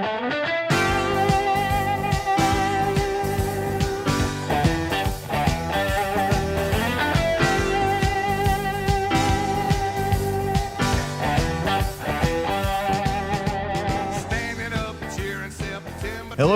Hello,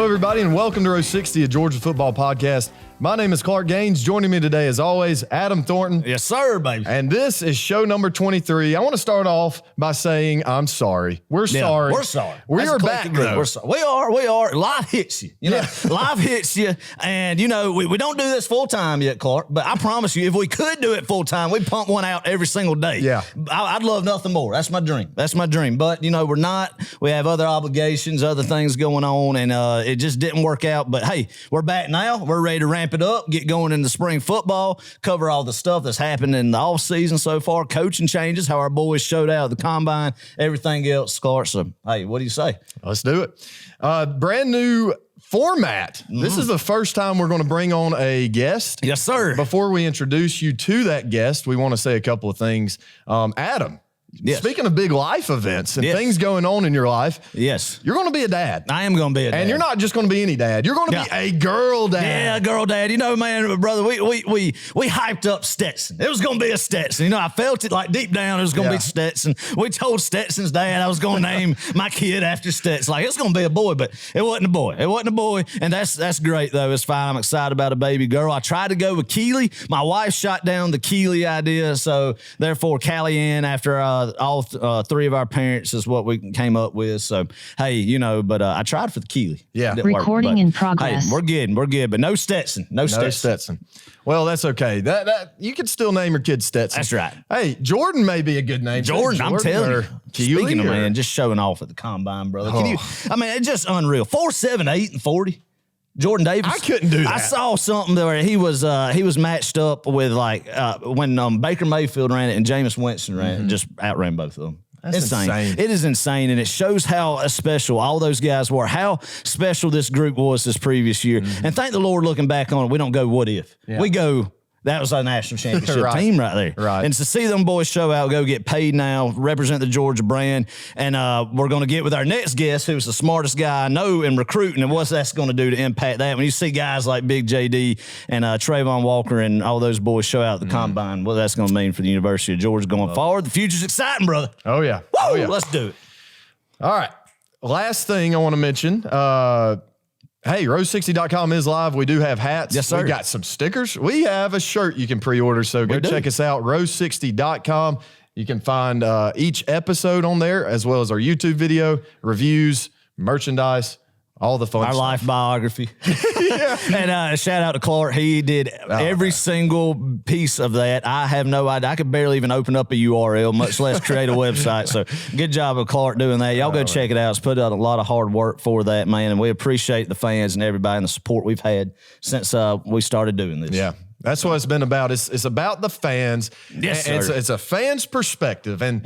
everybody, and welcome to Row 60, a Georgia football podcast. My name is Clark Gaines. Joining me today, as always, Adam Thornton. Yes, sir, baby. And this is show number 23. I want to start off by saying I'm sorry. We're sorry. We're sorry. We are back, though. We're sorry. We are. Life hits you. You know, life hits you. And, you know, we don't do this full time yet, Clark, but I promise you, if we could do it full time, we'd pump one out every single day. Yeah. I'd love nothing more. That's my dream. That's my dream. But, you know, we're not. We have other obligations, other things going on, and it just didn't work out. But, hey, we're back now. We're ready to ramp it up, get going into spring football, cover all the stuff that's happened in the offseason so far, coaching changes, how our boys showed out at the combine, everything else, Clark. So, hey, what do you say? Let's do it. Brand new format. Mm-hmm. This is the first time we're going to bring on a guest. Yes, sir. Before we introduce you to that guest, we want to say a couple of things. Adam. Yes. Speaking of big life events and things going on in your life, you're going to be a dad. I am going to be a dad. And you're not just going to be any dad. You're going to be a girl dad. Yeah, a girl dad. You know, man, brother, we hyped up Stetson. It was going to be a Stetson. You know, I felt it like deep down it was going to be Stetson. We told Stetson's dad I was going to name my kid after Stetson. Like, it's going to be a boy, but it wasn't a boy. It wasn't a boy, and that's great, though. It's fine. I'm excited about a baby girl. I tried to go with Keely. My wife shot down the Keely idea, so therefore, Callie Ann, after all three of our parents is what we came up with. So, hey, you know, but I tried for the Keely. Yeah. Recording in progress. Hey, we're good, but no Stetson. No Stetson. Well, that's okay. That you can still name your kid Stetson. That's right. Hey, Jordan may be a good name. Jordan, I'm telling you. Keely, speaking of, man, just showing off at the combine, brother. Can you, I mean, it's just unreal. 4'7", 8 and 40. Jordan Davis. I couldn't do that. I saw something where he was matched up with like when Baker Mayfield ran it and Jameis Winston ran it, just outran both of them. That's insane. It is insane, and it shows how special all those guys were, how special this group was this previous year. And thank the Lord, looking back on it, we don't go, what if? Yeah. We go, that was our national championship team right there. Right. And to see them boys show out, go get paid now, represent the Georgia brand, and we're going to get with our next guest, who's the smartest guy I know in recruiting, and what's that's going to do to impact that. When you see guys like Big JD and Trayvon Walker and all those boys show out at the combine, what that's going to mean for the University of Georgia going forward. The future's exciting, brother. Oh, yeah. Woo! Oh, yeah. Let's do it. All right. Last thing I want to mention, hey, Row60.com is live. We do have hats. Yes, sir. We got some stickers. We have a shirt you can pre-order, so go check us out, Row60.com. You can find each episode on there, as well as our YouTube video, reviews, merchandise, all the fun Our stuff. life biography. And shout out to Clark. He did every single piece of that. I have no idea. I could barely even open up a URL, much less create a website. So good job of Clark doing that. Y'all go check it out. It's put out a lot of hard work for that, man. And we appreciate the fans and everybody and the support we've had since we started doing this. Yeah. That's what it's been about. It's about the fans. Yes, sir. It's a fan's perspective. And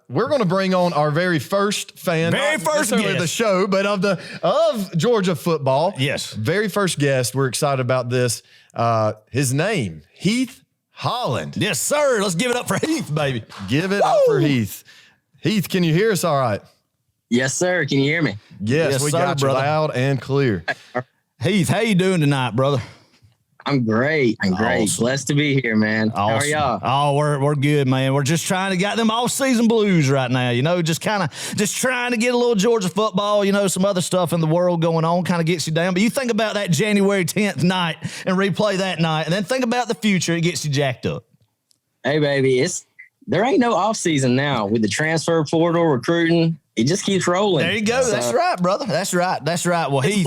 we're going to bring on our very first fan. Very first guest. Of the show, but of Georgia football. Yes. Very first guest. We're excited about this. His name, Heath Holland. Yes, sir. Let's give it up for Heath, baby. Give it up for Heath. Heath, can you hear us all right? Yes, sir. Can you hear me? Yes, we got you loud and clear. Heath, how you doing tonight, brother? I'm great. Awesome. Blessed to be here, man. Awesome. How are y'all? Oh, we're good, man. We're just trying to get them off-season blues right now, you know, just trying to get a little Georgia football, you know, some other stuff in the world going on kind of gets you down. But you think about that January 10th night and replay that night, and then think about the future, it gets you jacked up. Hey, baby, there ain't no off-season now with the transfer portal, recruiting. It just keeps rolling. There you go. So, that's right, brother. That's right. Well, Heath.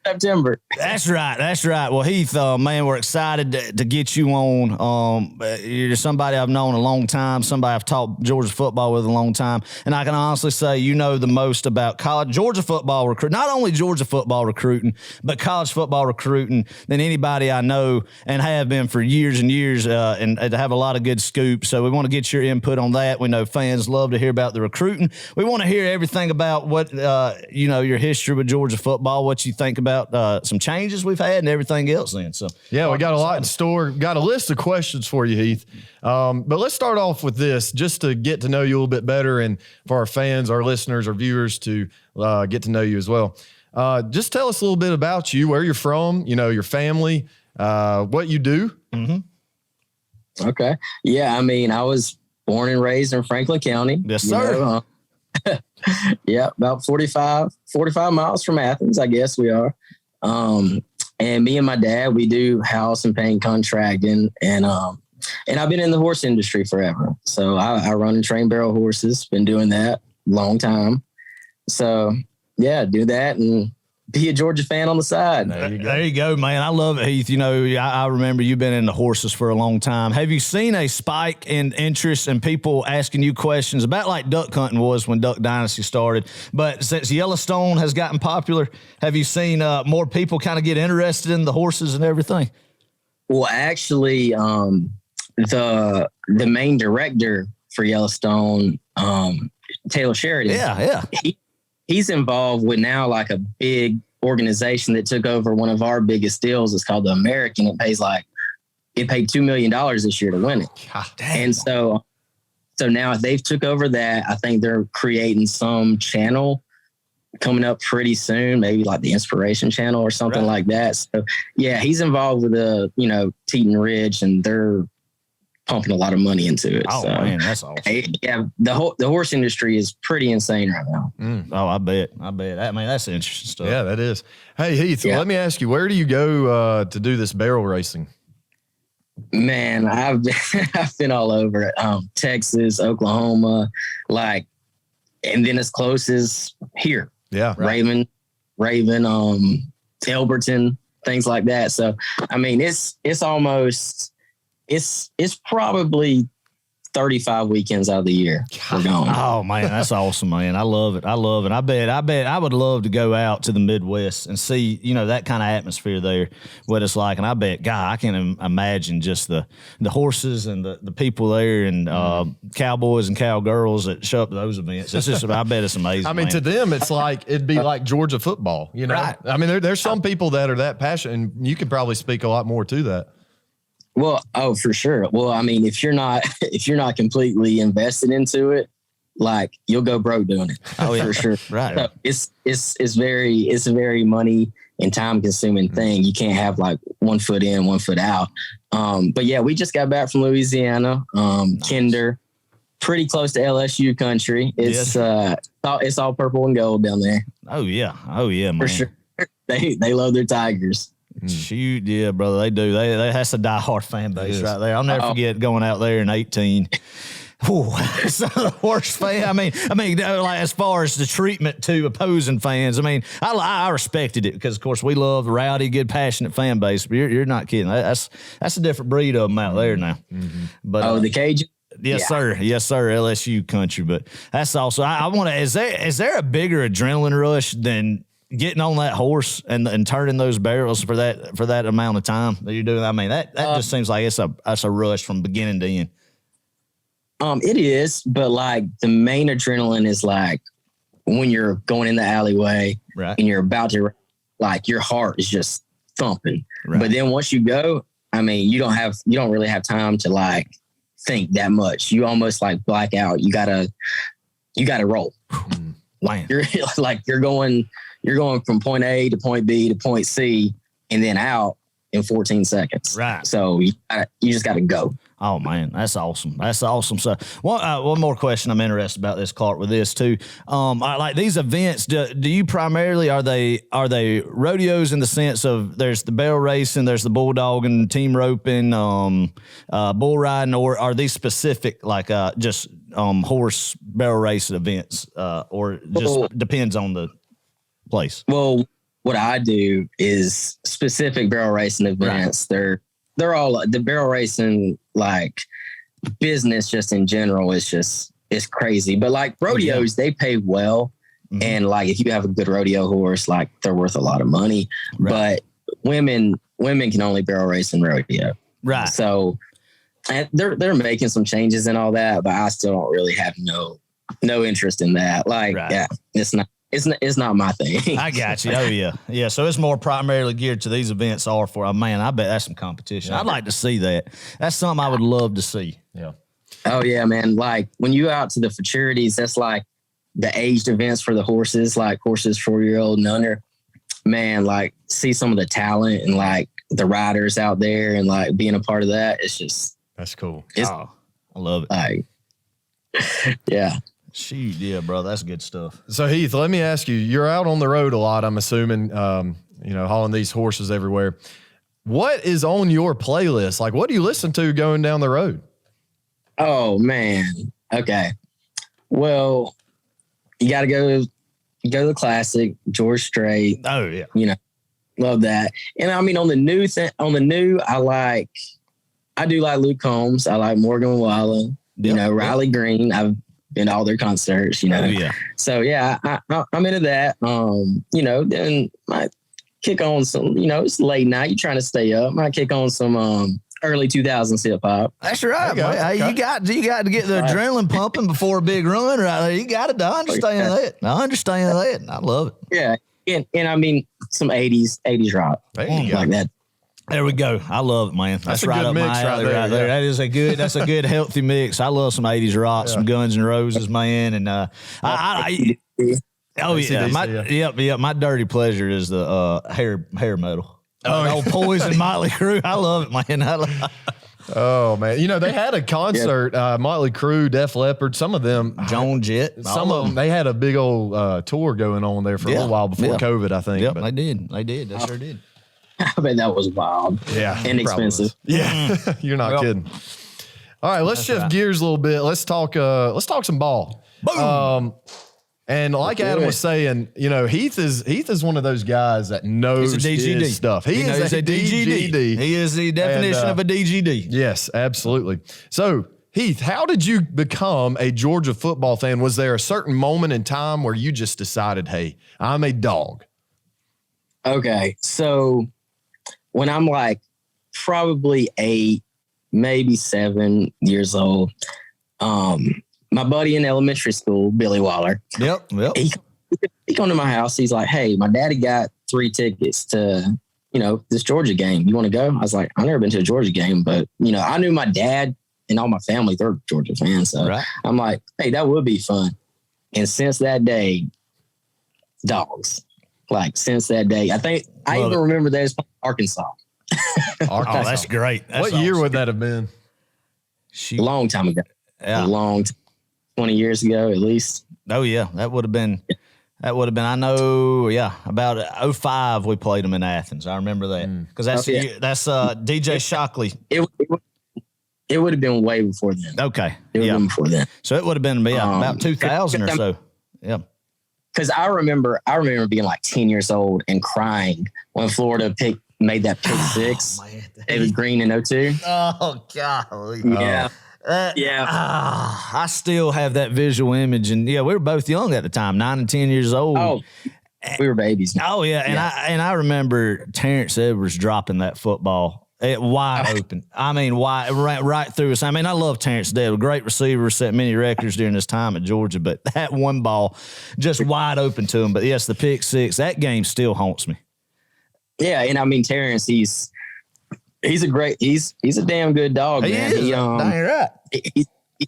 September. That's right. Well, Heath, man, we're excited to get you on. You're somebody I've known a long time, somebody I've taught Georgia football with a long time, and I can honestly say you know the most about college Georgia football recruiting, not only Georgia football recruiting, but college football recruiting than anybody I know and have been for years and years, and to have a lot of good scoops. So we want to get your input on that. We know fans love to hear about the recruiting. We want to hear everything about what, your history with Georgia football, what you think about about some changes we've had and everything else then. So yeah, we got a lot in store. Got a list of questions for you, Heath. But let's start off with this just to get to know you a little bit better and for our fans, our listeners, our viewers to get to know you as well. Just tell us a little bit about you, where you're from, your family, what you do. Mm-hmm. Okay. Yeah. I mean, I was born and raised in Franklin County. Yes, sir. Yeah. About 45 miles from Athens, I guess we are. And me and my dad, we do house and paint contracting, and I've been in the horse industry forever. So I run and train barrel horses, been doing that a long time. So yeah, do that and be a Georgia fan on the side. There you go, man. I love it, Heath. I remember you've been in the horses for a long time. Have you seen a spike in interest and people asking you questions about like duck hunting was when Duck Dynasty started? But since Yellowstone has gotten popular, have you seen more people kind of get interested in the horses and everything? Well, actually, the main director for Yellowstone, Taylor Sheridan. Yeah. He's involved with now like a big organization that took over one of our biggest deals. It's called the American. It paid $2 million this year to win it. God damn. And so now they've took over that. I think they're creating some channel coming up pretty soon, maybe like the Inspiration Channel or something like that. So yeah, he's involved with the, Teton Ridge, and they're pumping a lot of money into it. Oh, so, man, that's awesome. Yeah, the horse industry is pretty insane right now. Oh, I bet. I mean, that's interesting stuff. Yeah, that is. Hey, Heath, let me ask you, where do you go to do this barrel racing? Man, I've been all over it. Texas, Oklahoma, and then as close as here. Yeah. Raven, Elberton, things like that. So, I mean, it's probably 35 weekends out of the year we're going. Oh man, that's awesome, man. I love it. I bet I would love to go out to the Midwest and see, that kind of atmosphere there, what it's like. And I bet, God, I can imagine just the horses and the people there and cowboys and cowgirls that show up to those events. It's just, I bet it's amazing. I mean, man. To them, it's like, it'd be like Georgia football, Right. I mean, there's some people that are that passionate, and you could probably speak a lot more to that. Well, for sure. Well, I mean, if you're not completely invested into it, you'll go broke doing it. Oh, yeah. For sure. Right. So it's a very money and time consuming thing. You can't have one foot in, 1 foot out. But yeah, we just got back from Louisiana, Kinder, pretty close to LSU country. It's it's all purple and gold down there. Oh yeah, man. For sure. They love their Tigers. Shoot, yeah, brother, they do. That's a diehard fan base right there. I'll never forget going out there in 18. Ooh, so the horse fan. I mean, as far as the treatment to opposing fans, I mean, I respected it because, of course, we love rowdy, good, passionate fan base. But you're not kidding. That's a different breed of them out there now. Mm-hmm. But the Cajun. Yes, sir. LSU country. But that's also. I want to. Is there a bigger adrenaline rush than getting on that horse and turning those barrels for that amount of time that you're doing? I mean, that just seems like it's a rush from beginning to end. It is, but the main adrenaline is when you're going in the alleyway, right, and you're about to, your heart is just thumping. Right. But then once you go, I mean, you don't really have time to think that much. You almost black out. You gotta roll. Man. You're going from point A to point B to point C and then out in 14 seconds. Right. So you just got to go. Oh man, that's awesome. So one more question I'm interested about this, Clark, with this too. Like these events, do you primarily, are they rodeos in the sense of there's the barrel racing, there's the bulldogging, team roping, bull riding, or are these specific just horse barrel racing events, or just depends on the place? Well, what I do is specific barrel racing events. Right. They're all the barrel racing business just in general is crazy. But rodeos, they pay well. Mm-hmm. And if you have a good rodeo horse, they're worth a lot of money. Right. But women can only barrel race in rodeo. Right. So and they're making some changes and all that, but I still don't really have no interest in that. Yeah, it's it's not my thing. I got you. Oh yeah, yeah. So it's more primarily geared to these events are for. Man, I bet that's some competition. I'd like to see that. That's something I would love to see. Yeah. Oh yeah, man. Like when you out to the futurities, that's like the aged events for the horses, like horses 4-year-old and under. Man, like see some of the talent and like the riders out there and like being a part of that. It's just that's cool. I love it. Like, yeah. Shoot, yeah, bro, that's good stuff. So Heath, let me ask you, you're out on the road a lot, I'm assuming, hauling these horses everywhere. What is on your playlist? Like, what do you listen to going down the road? Oh man. Okay. Well, you got to go to the classic, George Strait. Oh yeah. Love that. And I mean, on the new, I do like Luke Combs. I like Morgan Wallen, Riley Green. I've been to all their concerts, Oh, yeah. So yeah, I'm into that. Then might kick on some, it's late night. You're trying to stay up. Might kick on some early 2000s hip hop. That's right, Okay, boy. Hey, okay. you got to get the adrenaline pumping before a big run right there. You got to. I understand that. I love it. Yeah. And I mean some 80s rock. There you go. Like that. There we go. I love it, man. That's a right good up mix my alley right there, yeah. That's a good healthy mix. I love some 80s rock, some Guns N' Roses, man. And oh yeah. Yep. My dirty pleasure is the hair metal. Old Poison, Motley Crue. I love it, man. Oh man, they had a concert. Motley Crue, Def Leppard, some of them, Joan Jett, some of them. They had a big old tour going on there for a little while before COVID, I think. Yep, but, they did. They sure did. I bet that was wild. Yeah, and expensive. Yeah, you're not kidding. All right, let's shift gears a little bit. Let's talk some ball. Boom. And like Adam was saying, Heath is one of those guys that knows his stuff. He is a DGD. He is the definition of a DGD. Yes, absolutely. So, Heath, how did you become a Georgia football fan? Was there a certain moment in time where you just decided, hey, I'm a dog? Okay, so when I'm like probably 8, maybe 7 years old, my buddy in elementary school, Billy Waller. Yep. He come to my house. He's like, hey, my daddy got 3 tickets to, this Georgia game. You want to go? I was like, I've never been to a Georgia game, but, I knew my dad and all my family, they're Georgia fans. So I'm like, hey, that would be fun. And since that day, Dawgs. Like, since that day, I think I even remember that it's Arkansas. Oh, that's great. What year would that have been? A long time ago. Yeah. 20 years ago, at least. Oh yeah, that would have been. I know. Yeah, about 05 we played them in Athens. I remember that because that's DJ Shockley. It would have been way before then. Okay, it would have been before then. So it would have been about 2000 or so. Yeah. Because I remember being like 10 years old and crying when Florida made that pick 6. David Green in 02. Oh golly. Yeah. I still have that visual image, and we were both young at the time, 9 and 10 years old. Oh, we were babies. Oh yeah, and I remember Terrence Edwards dropping that football wide open. I mean, right through us. I mean, I love Terrence Dead, a great receiver, set many records during his time at Georgia, but that one ball just wide open to him. But yes, the pick 6, that game still haunts me. Yeah, and I mean Terrence, he's a damn good dog, man. Dang right.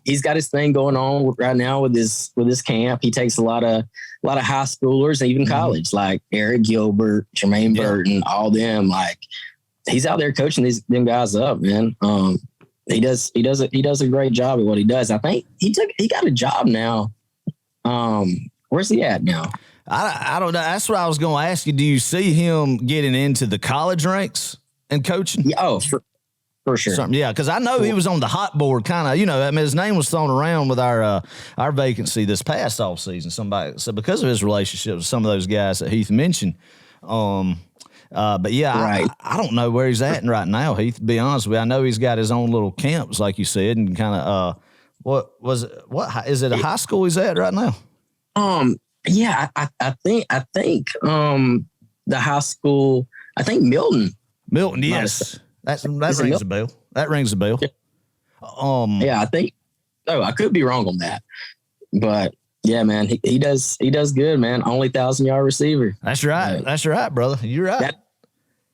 He's got his thing going on right now with his camp. He takes a lot of high schoolers and even college, like Eric Gilbert, Jermaine Burton, all them. Like he's out there coaching them guys up, man. He does a great job at what he does. I think he got a job now. Where's he at now? I don't know. That's what I was going to ask you. Do you see him getting into the college ranks and coaching? Yeah, oh, for sure. Because I know he was on the hot board, kind of. I mean, his name was thrown around with our vacancy this past offseason. Somebody said because of his relationship with some of those guys that Heath mentioned. But yeah, right. I don't know where he's at right now, Heath. To be honest with you, I know he's got his own little camps, like you said, and kind of. What is it? A high school he's at right now? Yeah, I think the high school. I think Milton. Milton, yes. That rings a bell. That rings a bell. Yeah, I think. No, I could be wrong on that, but Yeah, man, he does good, man. Only 1,000-yard receiver. That's right. That's right, brother. You're right.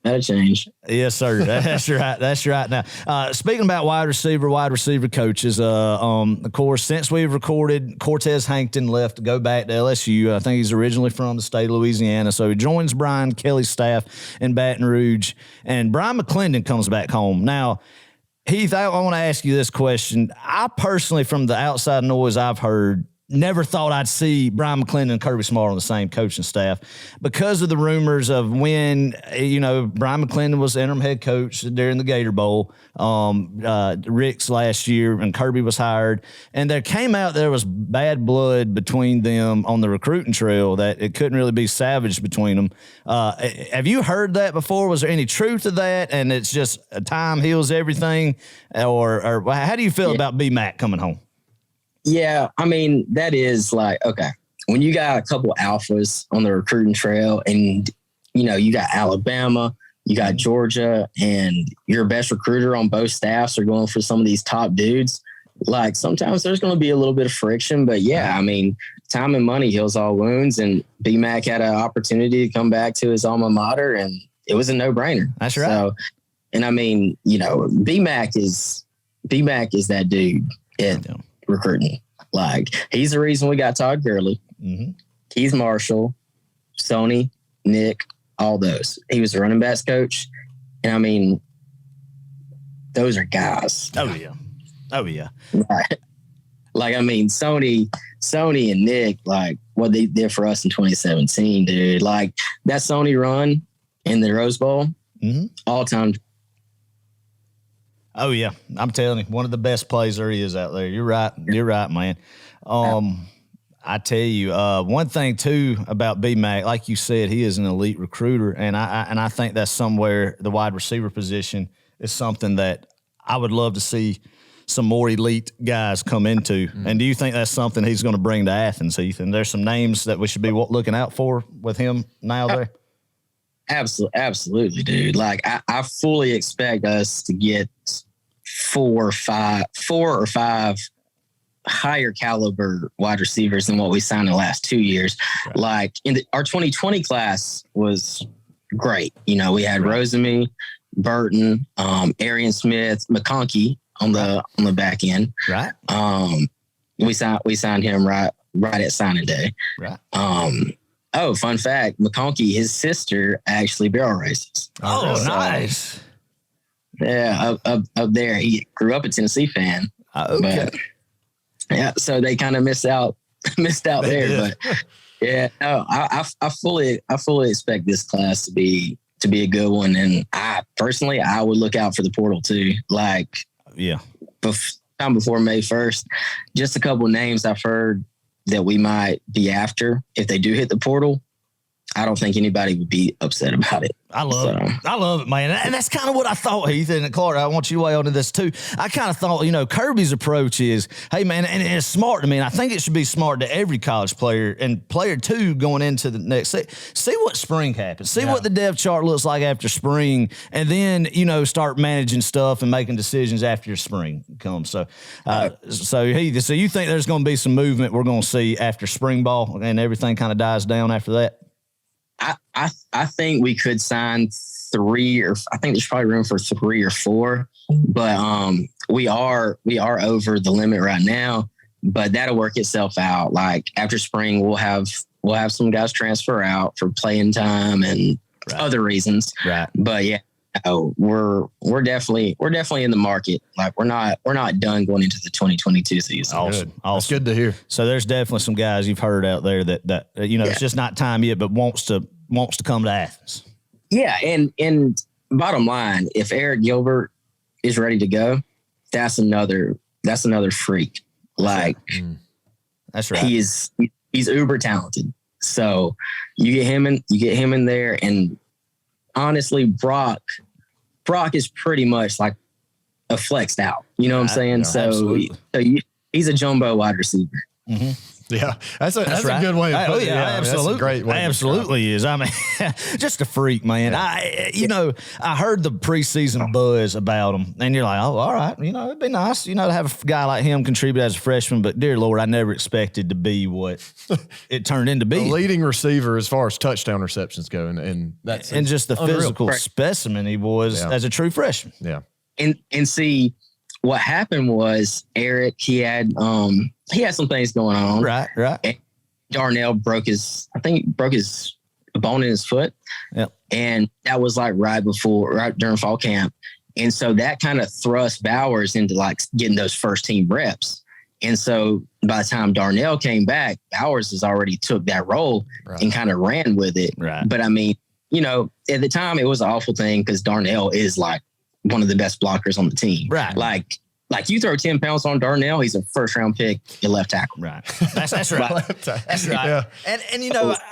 That'll change. Yes, sir. That's right. That's right. Now, speaking about wide receiver coaches, of course, since we've recorded, Cortez Hankton left to go back to LSU. I think he's originally from the state of Louisiana. So he joins Brian Kelly's staff in Baton Rouge, and Brian McClendon comes back home. Now, Heath, I want to ask you this question. I personally, from the outside noise I've heard, never thought I'd see Brian McClendon and Kirby Smart on the same coaching staff because of the rumors of when, Brian McClendon was interim head coach during the Gator Bowl, Rick's last year, and Kirby was hired. And there came out there was bad blood between them on the recruiting trail, that it couldn't really be salvaged between them. Have you heard that before? Was there any truth to that? And it's just time heals everything? Or how do you feel about B-Mac coming home? Yeah, I mean, that is like, okay, when you got a couple alphas on the recruiting trail and, you got Alabama, you got Georgia, and your best recruiter on both staffs are going for some of these top dudes, like sometimes there's going to be a little bit of friction. But yeah, I mean, time and money heals all wounds, and B-Mac had an opportunity to come back to his alma mater, and it was a no-brainer. That's right. So, and I mean, B-Mac is that dude at recruiting. Like, he's the reason we got Todd Gurley, Keith Marshall, Sony, Nick, all those. He was the running backs coach. And I mean, those are guys. Oh yeah. Right. Like, I mean, Sony and Nick, like what they did for us in 2017, dude, like that Sony run in the Rose Bowl, all time. Oh yeah, I'm telling you, one of the best plays there is out there. You're right, man. I tell you, one thing too about B-Mac, like you said, he is an elite recruiter, and I think that's somewhere the wide receiver position is something that I would love to see some more elite guys come into. And do you think that's something he's going to bring to Athens, Heath? And there's some names that we should be looking out for with him now there. Absolutely, dude. Like, I fully expect us to get four or five higher caliber wide receivers than what we signed in the last 2 years. Right. Like our 2020 class was great. We had Rosemy, Burton, Arian Smith, McConkey on the back end. Right. We signed him right at signing day. Right. Fun fact, McConkey, his sister actually barrel races. Oh, so, nice. Yeah, up there. He grew up a Tennessee fan. Okay. But, yeah, so they kind of missed out there. But yeah, no, I fully expect this class to be a good one. And I personally would look out for the portal too. Like, yeah, time before May 1st, just a couple of names I've heard that we might be after if they do hit the portal. I don't think anybody would be upset about it. I love it, man. And that's kind of what I thought, Heath. And Clark, I want you to weigh on to this too. I kind of thought, Kirby's approach is, hey, man, and it's smart to me. And I think it should be smart to every college player and player two going into the next. See what spring happens. See what the depth chart looks like after spring. And then, start managing stuff and making decisions after your spring comes. So, Heath, so you think there's going to be some movement we're going to see after spring ball and everything kind of dies down after that? I think we could sign I think there's probably room for 3 or 4, but we are over the limit right now, but that'll work itself out. Like after spring, we'll have some guys transfer out for playing time and other reasons. Right. But yeah, we're definitely in the market. Like we're not done going into the 2022 season. Awesome. That's good to hear. So there's definitely some guys you've heard out there that it's just not time yet, but wants to come to Athens. Yeah, and bottom line, if Eric Gilbert is ready to go, that's another freak. Like that's right. He's uber talented. So you get him in there, and honestly, Brock is pretty much like a flexed out. You know what I'm saying? No, so he's a jumbo wide receiver. Yeah, that's Right. a good way of putting it. Absolutely. That's a great way. Absolutely is. I mean, just a freak, man. Yeah. I heard the preseason buzz about him, and you're like, oh, all right. It'd be nice, to have a guy like him contribute as a freshman. But dear Lord, I never expected to be what it turned into be. The leading receiver as far as touchdown receptions go, and that's just the unreal. physical specimen he was as a true freshman. Yeah, and see. What happened was Eric, he had some things going on. Right. And Darnell broke his bone in his foot. Yep. And that was like right during fall camp. And so that kind of thrust Bowers into like getting those first team reps. And so by the time Darnell came back, Bowers has already took that role and kind of ran with it. Right. But I mean, at the time it was an awful thing because Darnell is like one of the best blockers on the team. Right. Like you throw 10 pounds on Darnell, he's a first round pick, your left tackle. Right. That's right. That's right. Yeah. And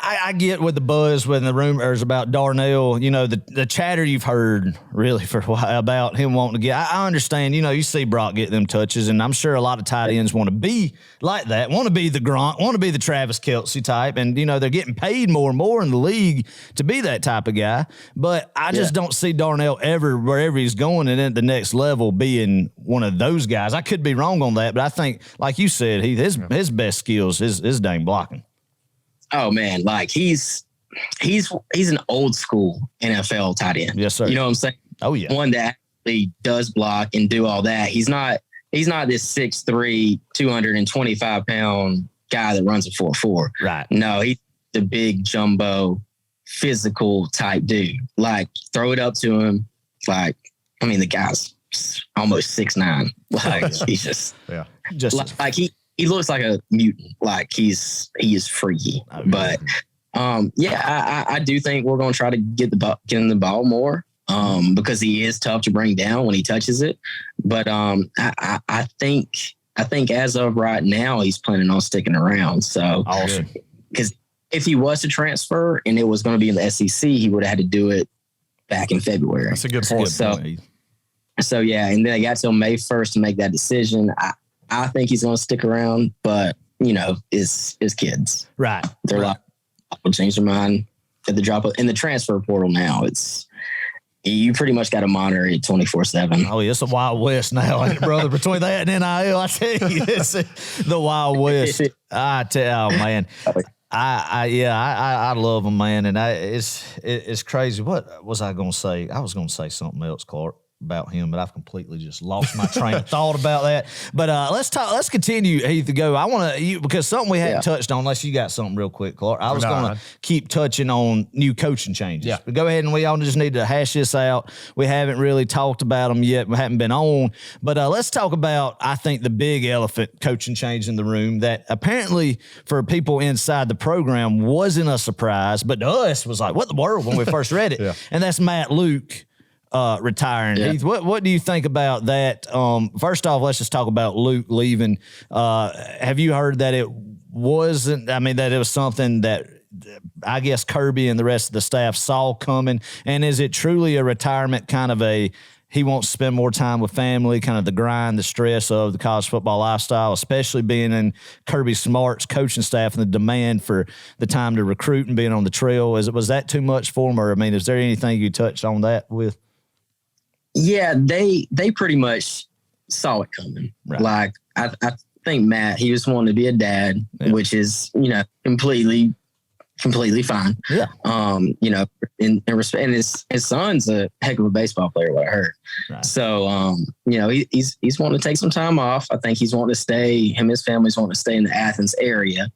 I get with the buzz when the rumors about Darnell, the chatter you've heard really for a while about him wanting to get, I understand, you see Brock get them touches, and I'm sure a lot of tight ends want to be like that, want to be the Gronk, want to be the Travis Kelce type. And, they're getting paid more and more in the league to be that type of guy. But I just don't see Darnell ever, wherever he's going and at the next level, being one of those guys. I could be wrong on that, but I think, like you said, his best skills is dang blocking. Oh man, like he's an old school NFL tight end. Yes, sir. You know what I'm saying? Oh yeah, one that actually does block and do all that. He's not this 6'3", 225-pound guy that runs a 4.4. Right. No, he's the big jumbo physical type dude. Like throw it up to him. Like, I mean, the guy's almost 6'9". Like he's just like he looks like a mutant. Like he is freaky. Oh, but I do think we're going to try to get him the ball more because he is tough to bring down when he touches it. But I think as of right now he's planning on sticking around. So awesome. Because if he was to transfer and it was going to be in the SEC, he would have had to do it back in February. That's a good point. So yeah, and then I got till May 1st to make that decision. I think he's going to stick around, but it's kids. Right. They're like, will change their mind at the drop of in the transfer portal now. You pretty much got to monitor it 24/7. Oh, yeah, it's a Wild West now, ain't it, brother? Between that and NIL, I tell you, it's the Wild West. I tell you, man. I love him, man, and it's crazy. What was I going to say? I was going to say something else, Clark, about him, but I've completely just lost my train of thought about that. But let's continue, Heath, to go. I want to, because something we hadn't touched on, unless you got something real quick, Clark. I was going to keep touching on new coaching changes. Yeah. But go ahead, and we all just need to hash this out. We haven't really talked about them yet. We haven't been on. But let's talk about, I think, the big elephant coaching change in the room that apparently for people inside the program wasn't a surprise, but to us was like, what the world when we first read it? And that's Matt Luke retiring. Heath, what do you think about that? First off, let's just talk about Luke leaving. Have you heard that it wasn't, that it was something that I guess Kirby and the rest of the staff saw coming? And is it truly a retirement, kind of he wants to spend more time with family, kind of the grind, the stress of the college football lifestyle, especially being in Kirby Smart's coaching staff and the demand for the time to recruit and being on the trail? Was that too much for him? Or, is there anything you touched on that with? Yeah, they pretty much saw it coming. Right. Like I think Matt, he just wanted to be a dad, which is completely fine. Yeah. In respect, and his son's a heck of a baseball player. What I heard. Right. So he's wanting to take some time off. I think he's wanting to stay. Him and his family's wanting to stay in the Athens area.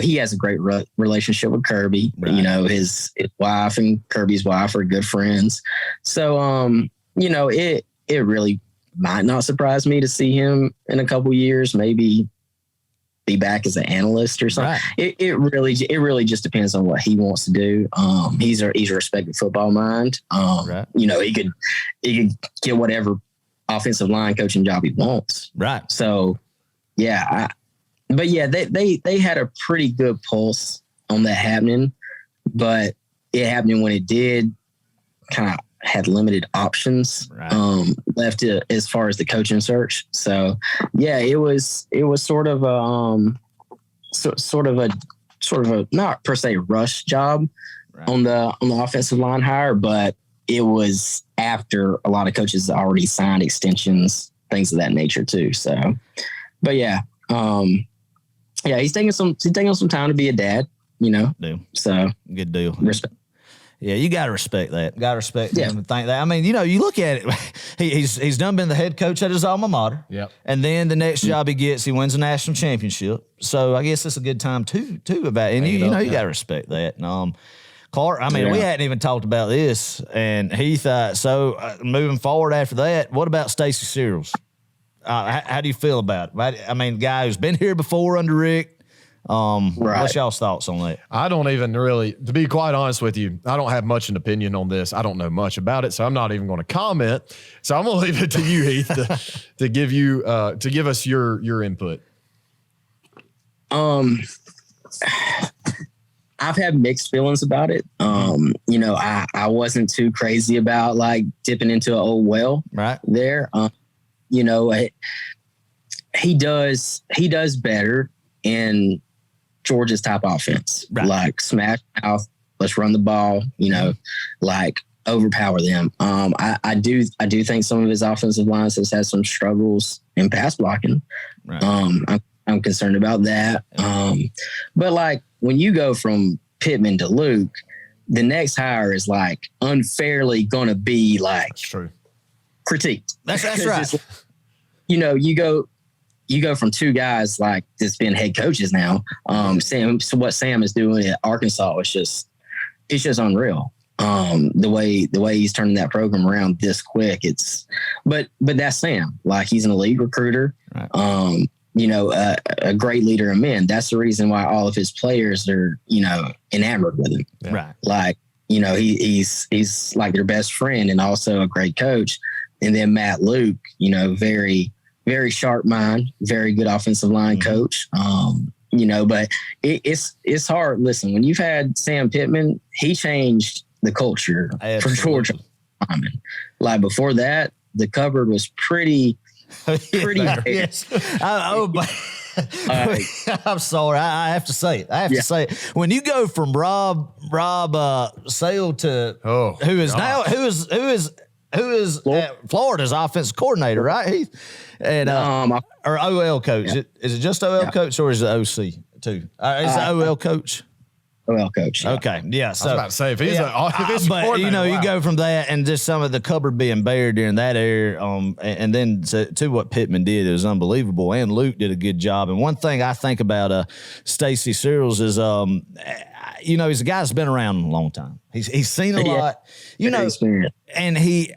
He has a great relationship with Kirby. Right. His wife and Kirby's wife are good friends. So, it really might not surprise me to see him in a couple years, maybe be back as an analyst or something. Right. It really just depends on what he wants to do. He's a respected football mind. Right. He could get whatever offensive line coaching job he wants. Right. So, yeah, they had a pretty good pulse on that happening, but it happening when it did kind of had limited options left as far as the coaching search. So yeah, it was sort of a not per se rush job on the offensive line hire, but it was after a lot of coaches already signed extensions, things of that nature too. So, but yeah, he's taking some time to be a dad, you know. So good deal. Respect. Yeah, you got to respect that. Got to respect him and think that. I mean, you know, you look at it. He's done been the head coach at his alma mater. Yep. And then the next job he gets, he wins a national championship. So I guess it's a good time too about it. And you got to respect that. And, Clark, I mean, we hadn't even talked about this. And Heath, moving forward after that, what about Stacy Searles? How do you feel about it? I mean, guy who's been here before under Rick. What's y'all's thoughts on that? I don't even really, to be quite honest with you, I don't have much an opinion on this. I don't know much about it, so I'm not even going to comment. So I'm going to leave it to you, Heath, to give us your input. I've had mixed feelings about it. You know, I wasn't too crazy about like dipping into an old well there. You know, he does better in Georgia's type offense, like smash mouth, let's run the ball, you know, like overpower them. I do think some of his offensive lines has had some struggles in pass blocking. I'm concerned about that. But like when you go from Pittman to Luke, the next hire is like unfairly going to be like critiqued. That's right. You know, you go from two guys like that's been head coaches now. Sam, so what Sam is doing at Arkansas is just unreal. The way he's turning that program around this quick, but that's Sam. Like he's an elite recruiter. You know, a great leader of men. That's the reason why all of his players are, you know, enamored with him. Like, you know, he's like their best friend and also a great coach. And then Matt Luke, you know, very, very sharp mind, very good offensive line coach. You know, but it's hard. Listen, when you've had Sam Pittman, he changed the culture for Georgia. Like before that, the cupboard was pretty. Yes. I'm sorry. I have to say it. To say it. When you go from Rob Sale to who is Florida's offensive coordinator, right? And or OL coach. Yeah. Is it just OL coach or is it OC too? Is it OL coach? OL coach. Yeah. Okay. Yeah. So I was about to say if he's but you know, you go from that and just some of the cupboard being bare during that era, and then to what Pittman did, it was unbelievable. And Luke did a good job. And one thing I think about Stacy Searles is, you know, he's a guy that's been around a long time. He's seen a lot, you know, and he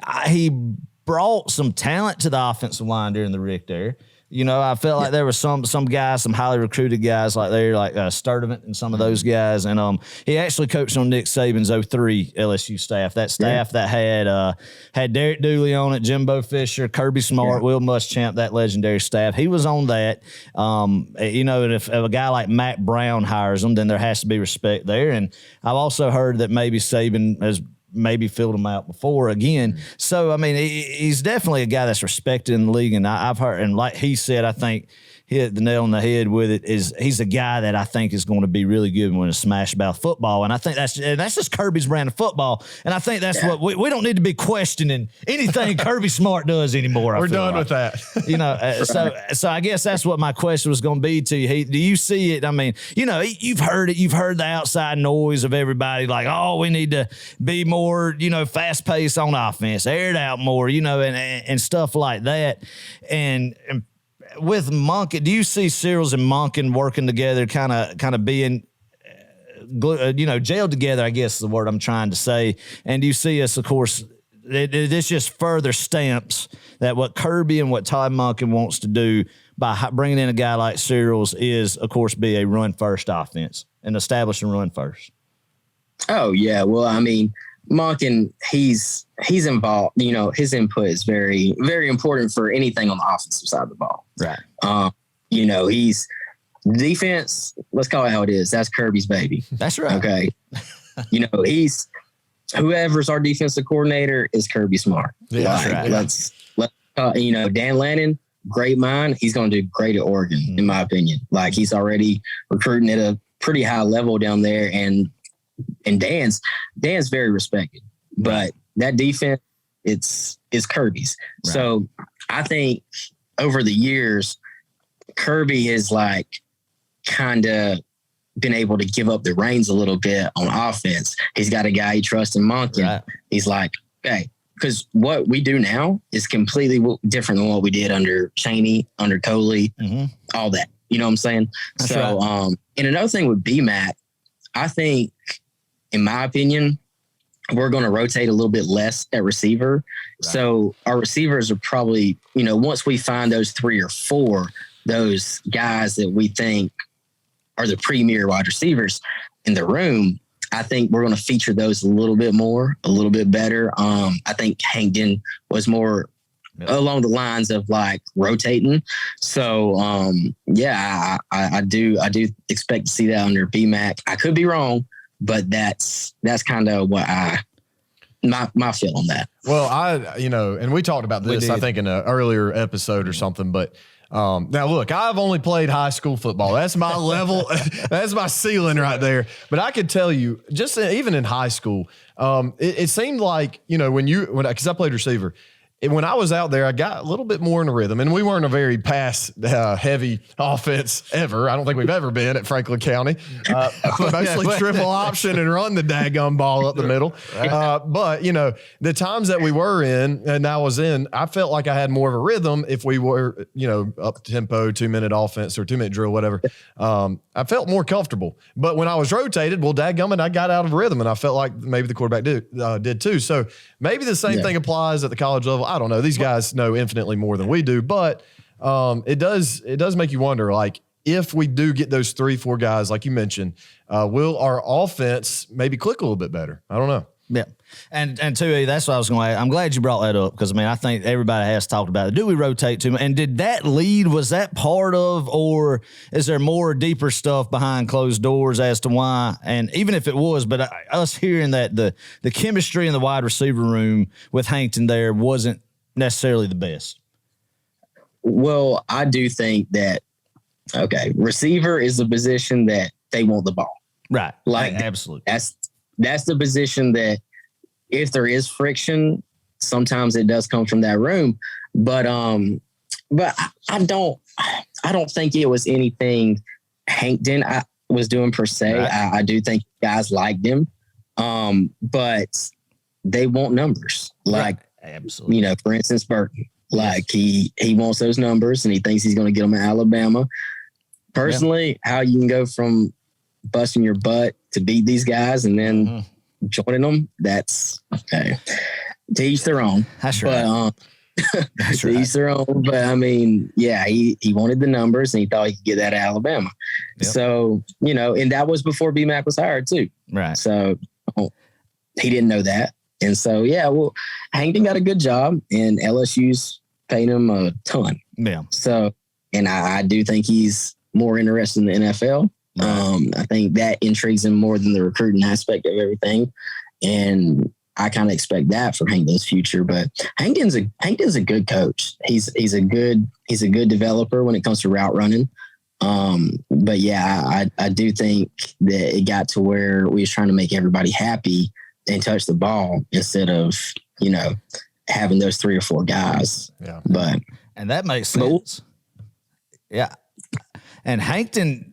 brought some talent to the offensive line during the Rick there. You know, I felt like there was some guys, some highly recruited guys like Sturdivant and some of those guys. And he actually coached on Nick Saban's 03 LSU staff. That staff that had Derek Dooley on it, Jimbo Fisher, Kirby Smart, Will Muschamp, that legendary staff. He was on that. You know, and if a guy like Matt Brown hires him, then there has to be respect there. And I've also heard that maybe Saban has maybe filled him out before again. So, I mean, he's definitely a guy that's respected in the league. And I've heard, and like he said, I think he hit the nail on the head with it, is he's a guy that I think is going to be really good when it's smash mouth football. And I think that's just Kirby's brand of football. And I think that's what we don't need to be questioning anything Kirby Smart does anymore. We're done with that. You know, so I guess that's what my question was going to be to you. Do you see it? I mean, you know, you've heard it. You've heard the outside noise of everybody like, oh, we need to be more, you know, fast paced on offense, air it out more, you know, and stuff like that. And with Monken, do you see Searles and Monken working together, kind of being, you know, jailed together, I guess is the word I'm trying to say. And do you see us, of course, this just further stamps that what Kirby and what Todd Monken wants to do by bringing in a guy like Searles is, of course, be a run-first offense and establish and run first. Oh, yeah. Well, I mean, Monken, he's involved, you know, his input is very, very important for anything on the offensive side of the ball. Right. You know, he's defense, let's call it how it is. That's Kirby's baby. That's right. Okay. You know, he's whoever's our defensive coordinator is Kirby Smart. Yeah, like, right. Let's Dan Lannon, great mind. He's going to do great at Oregon, in my opinion. Like, he's already recruiting at a pretty high level down there, and Dan's very respected. But that defense, it's Kirby's. Right. So I think over the years, Kirby has like kind of been able to give up the reins a little bit on offense. He's got a guy he trusts in Monken. Right. He's like, okay, because what we do now is completely different than what we did under Chaney, under Coley, all that. You know what I'm saying? That's so, right. And another thing with BMAC, I think, in my opinion, we're going to rotate a little bit less at receiver. Right. So our receivers are probably, once we find those 3 or 4, those guys that we think are the premier wide receivers in the room, I think we're going to feature those a little bit more, a little bit better. I think Hankton was more along the lines of like rotating. So I do expect to see that under BMAC. I could be wrong, but that's kind of what my feel on that. Well, and we talked about this, I think, in an earlier episode or something, but now look, I've only played high school football. That's my level. That's my ceiling right there. But I could tell you, just even in high school, it seemed like, because I played receiver, when I was out there, I got a little bit more in a rhythm, and we weren't a very pass heavy offense ever. I don't think we've ever been at Franklin County. Mostly triple option and run the daggum ball up the middle. But the times that we were in and I was in, I felt like I had more of a rhythm if we were, up tempo, 2-minute offense or 2-minute drill, whatever. I felt more comfortable. But when I was rotated, well, dadgummit, I got out of rhythm, and I felt like maybe the quarterback did too. So maybe the same thing applies at the college level. I don't know. These guys know infinitely more than we do, but it does make you wonder, like, if we do get those 3-4 guys, like you mentioned, will our offense maybe click a little bit better? I don't know. Yeah. And too, that's what I was going to ask. I'm glad you brought that up because, I think everybody has talked about it. Do we rotate too much? And did that lead, was that part of, or is there more deeper stuff behind closed doors as to why? And even if it was, but us hearing that the chemistry in the wide receiver room with Hankton there wasn't necessarily the best. Well, I do think that, receiver is the position that they want the ball. Right. Like, absolutely. That's the position that if there is friction, sometimes it does come from that room. But I don't think it was anything Hankton was doing per se. Right. I do think guys liked him. But they want numbers. Like, absolutely. For instance, Burton, like he wants those numbers and he thinks he's going to get them in Alabama. Personally, how you can go from busting your butt to beat these guys and then joining them, that's okay. To each their own. That's right. To each their own. But he wanted the numbers and he thought he could get that at Alabama. Yep. So, and that was before BMAC was hired too. Right. So he didn't know that. And so, Hankton got a good job and LSU's paying him a ton. Yeah. So, and I do think he's more interested in the NFL. Right. I think that intrigues him more than the recruiting aspect of everything. And I kind of expect that for Hankton's future, but Hankton's a good coach. He's a good developer when it comes to route running. But I do think that it got to where we was trying to make everybody happy and touch the ball instead of, having those 3 or 4 guys. Yeah. And that makes sense. Yeah. And Hankton,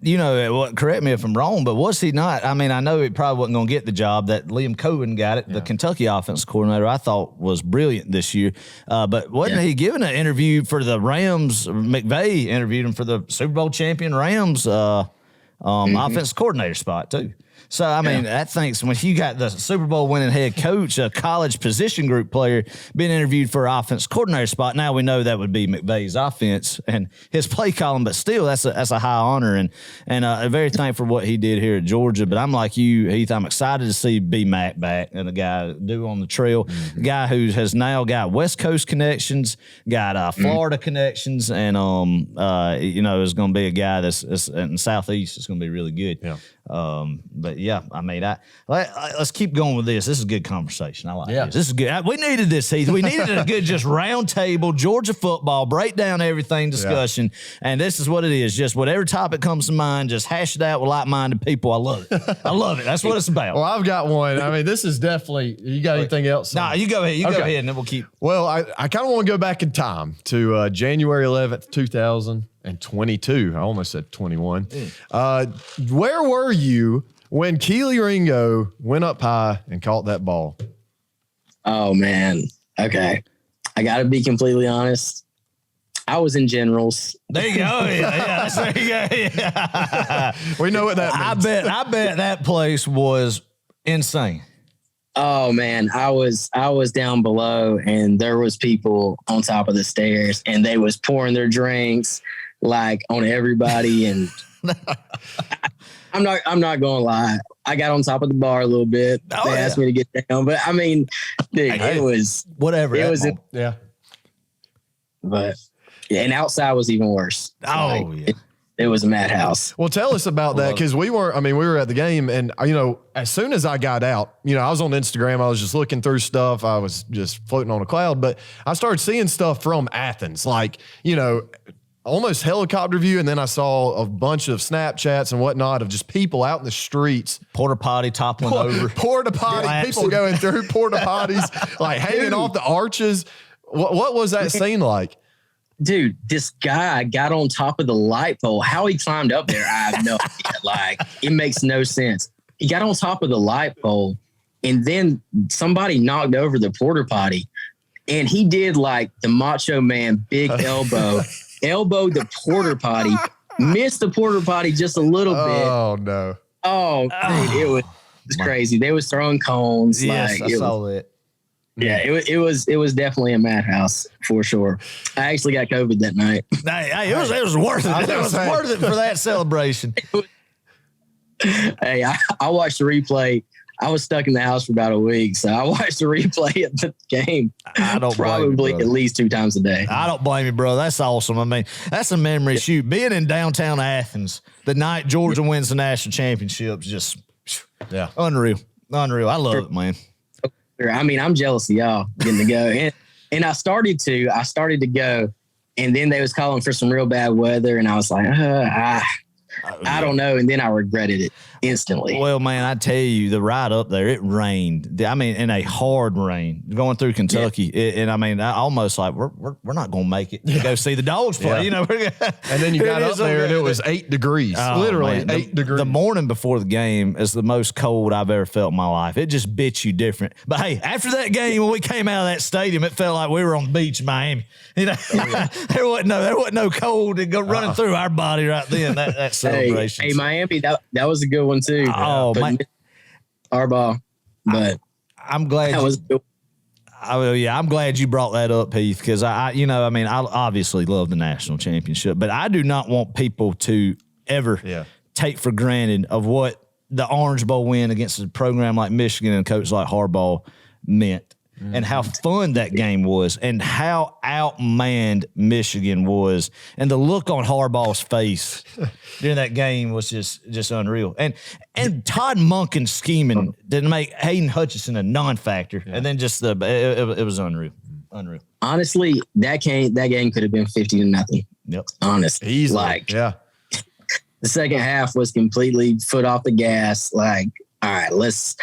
correct me if I'm wrong, but was he not? I know he probably wasn't going to get the job that Liam Cohen got it. The Kentucky offense coordinator, I thought was brilliant this year. But wasn't he given an interview for the Rams? McVay interviewed him for the Super Bowl champion Rams offense coordinator spot too. So, that thinks when you got the Super Bowl winning head coach, a college position group player being interviewed for an offense coordinator spot, now we know that would be McVay's offense and his play calling, but still that's a high honor and very thankful for what he did here at Georgia. But I'm like you, Heath, I'm excited to see B-Mac back and a guy do on the trail, a guy who has now got West Coast connections, got Florida connections, and is going to be a guy that's in the Southeast is going to be really good. Yeah. But But yeah, I mean, let's keep going with this. This is a good conversation. I like this. This is good. We needed this, Heath. We needed a good just round table, Georgia football, break down everything discussion. Yeah. And this is what it is. Just whatever topic comes to mind, just hash it out with like-minded people. I love it. I love it. That's what it's about. Well, I've got one. I mean, this is definitely, you got anything else? Nah, you go ahead. You go ahead, and then we'll keep. Well, I kind of want to go back in time to January 11th, 2022. I almost said 21. Where were you when Keely Ringo went up high and caught that ball? Oh, man. Okay. I got to be completely honest. I was in generals. There you go. Yeah, there you go. Yeah. We know what that means. I bet that place was insane. Oh man, I was down below and there was people on top of the stairs and they was pouring their drinks like on everybody. And I'm not gonna lie. I got on top of the bar a little bit. They asked me to get down, but I mean, dude, it was whatever. It was, yeah. But yeah, and outside was even worse. Oh yeah. It was a madhouse. Well, tell us about that, because we were at the game, and as soon as I got out, I was on Instagram, I was just looking through stuff, I was just floating on a cloud, but I started seeing stuff from Athens, like almost helicopter view, and then I saw a bunch of Snapchats and whatnot of just people out in the streets, porta potty toppling over, porta potty, people going through porta potties, like hanging off the arches. What was that scene like? Dude, this guy got on top of the light pole. How he climbed up there, I have no idea. Like, it makes no sense. He got on top of the light pole, and then somebody knocked over the porta potty, and he did like the Macho Man big elbowed the porta potty, missed the porta potty just a little bit. Oh no! Oh, dude, it was crazy. They was throwing cones. Yes, I saw that. Yeah, it was definitely a madhouse for sure. I actually got COVID that night. Hey, it was worth it. It was worth it for that celebration. Hey, I watched the replay. I was stuck in the house for about a week, so I watched the replay of the game. I don't probably at least 2 times a day. I don't blame you, bro. That's awesome. I mean, that's a memory. Shoot, being in downtown Athens the night Georgia wins the national championship, just unreal. I love it, man. I mean, I'm jealous of y'all getting to go. And I started to go, and then they was calling for some real bad weather, and I was like, I don't know. And then I regretted it instantly. Well, man, I tell you, the ride up there, it rained. I mean, in a hard rain going through Kentucky. Yeah. And I mean, I almost like, we're not going to make it to go see the Dawgs play. And then you got up there and it was 8 degrees, literally 8 degrees. The morning before the game is the most cold I've ever felt in my life. It just bit you different. But hey, after that game, when we came out of that stadium, it felt like we were on the beach in Miami. There wasn't no cold to go running through our body right then. That celebration. Hey, Miami, that was a good one too. Oh, man. Harbaugh, but I'm glad that was good. I'm glad you brought that up, Heath, because I obviously love the national championship, but I do not want people to ever take for granted of what the Orange Bowl win against a program like Michigan and a coach like Harbaugh meant. And how fun that game was, and how outmanned Michigan was, and the look on Harbaugh's face during that game was just unreal. And Todd Monken's scheming didn't make Hayden Hutchinson a non-factor, and then just it was unreal. Honestly, that game could have been 50-0. Yep, honestly, easily. The second half was completely foot off the gas. Like, all right, let's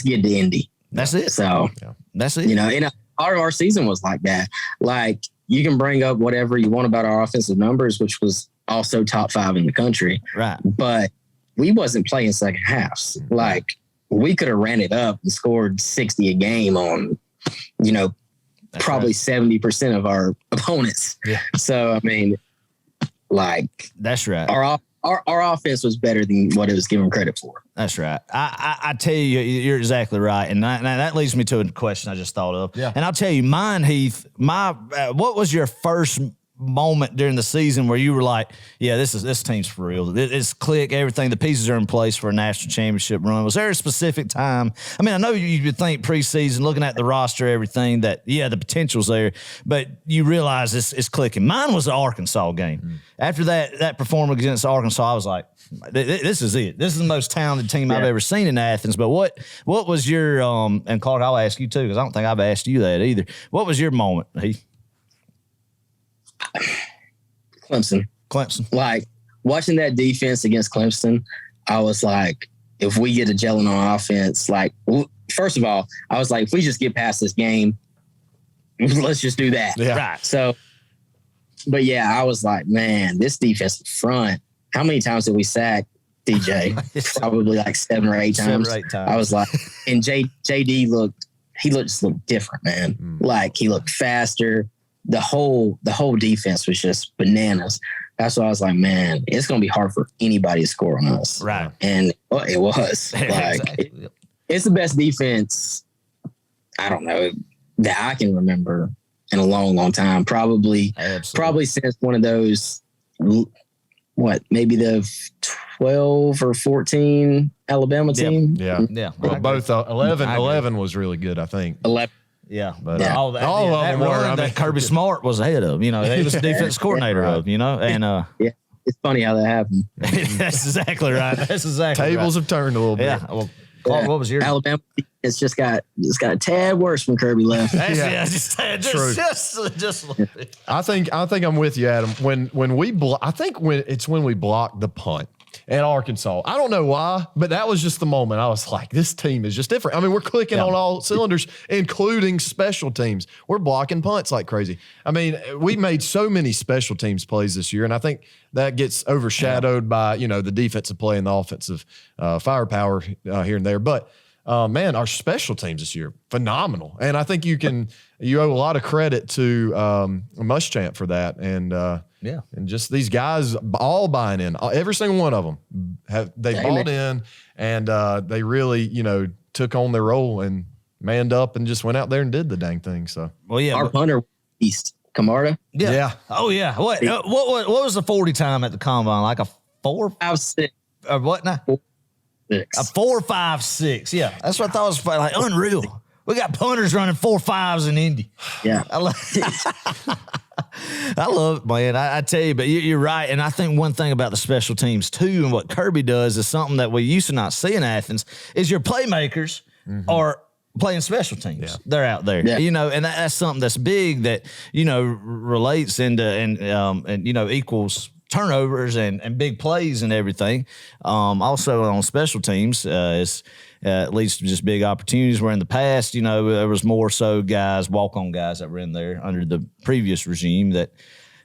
get to Indy. That's it. So that's it. And our season was like that. Like, you can bring up whatever you want about our offensive numbers, which was also top 5 in the country. Right. But we wasn't playing second halves. Like, we could have ran it up and scored 60 a game on, probably 70% of our opponents. Yeah. So, I mean, like, that's right. Our offense was better than what it was given credit for. That's right. I tell you, you're exactly right. And that leads me to a question I just thought of. Yeah. And I'll tell you, mine, Heath, what was your first moment during the season where you were like, yeah, this team's for real. It's click, everything. The pieces are in place for a national championship run. Was there a specific time? I mean, I know you would think preseason, looking at the roster, everything, that, yeah, the potential's there, but you realize it's clicking. Mine was the Arkansas game. After that performance against Arkansas, I was like, this is it. This is the most talented team I've ever seen in Athens. But what was your and Clark, I'll ask you too, because I don't think I've asked you that either. What was your moment, Heath? Clemson. Like, watching that defense against Clemson, I was like, if we get a gelling on offense, like, first of all, I was like, if we just get past this game, let's just do that. Yeah. Right. So, but yeah, I was like, man, this defensive front, how many times did we sack DJ? Probably like 7 or 8 times. 7 or 8 times. I was like, and JD looked different, man. Like, he looked faster. The whole defense was just bananas. That's why I was like, man, it's going to be hard for anybody to score on us. Right. And it was. Like, Exactly. it's the best defense, I don't know, that I can remember in a long, long time. Probably since one of those, maybe the 12 or 14 Alabama team. Yeah. Yeah. Well, both 11 was really good, I think. 11. Yeah, But all of that them were. run I mean, that Kirby Smart was ahead of. He was the defense coordinator of. And Yeah, it's funny how that happened. that's exactly right. That's exactly tables right. have turned a little bit. Yeah. Well, Clark, what was your? Alabama? It's just got a tad worse when Kirby left. Just True. I think I'm with you, Adam. When we when we blocked the punt at Arkansas. I don't know why, but that was just the moment. I was like, this team is just different. I mean, we're clicking on all cylinders, including special teams. We're blocking punts like crazy. I mean, we made so many special teams plays this year, and I think that gets overshadowed by, the defensive play and the offensive firepower here and there. But man, our special teams this year, phenomenal. And I think you owe a lot of credit to Muschamp for that. And and just these guys all buying in. Every single one of them they bought in, and they really, took on their role and manned up and just went out there and did the dang thing. So, Our punter, East Camarda. Yeah. Oh yeah. What was the 40 time at the combine? Like a 4, 5, 6. or what now? 6. A 4, 5, 6. Yeah, that's what I thought was like unreal. We got punters running 4 5s in Indy. Yeah. I love it, man. I tell you, but you're right. And I think one thing about the special teams too, and what Kirby does is something that we used to not see in Athens, is your playmakers are playing special teams. Yeah. They're out there, and that's something that's big that, relates into and equals turnovers and big plays and everything. Also on special teams is at least just big opportunities, where in the past, there was more so walk-on guys that were in there under the previous regime that,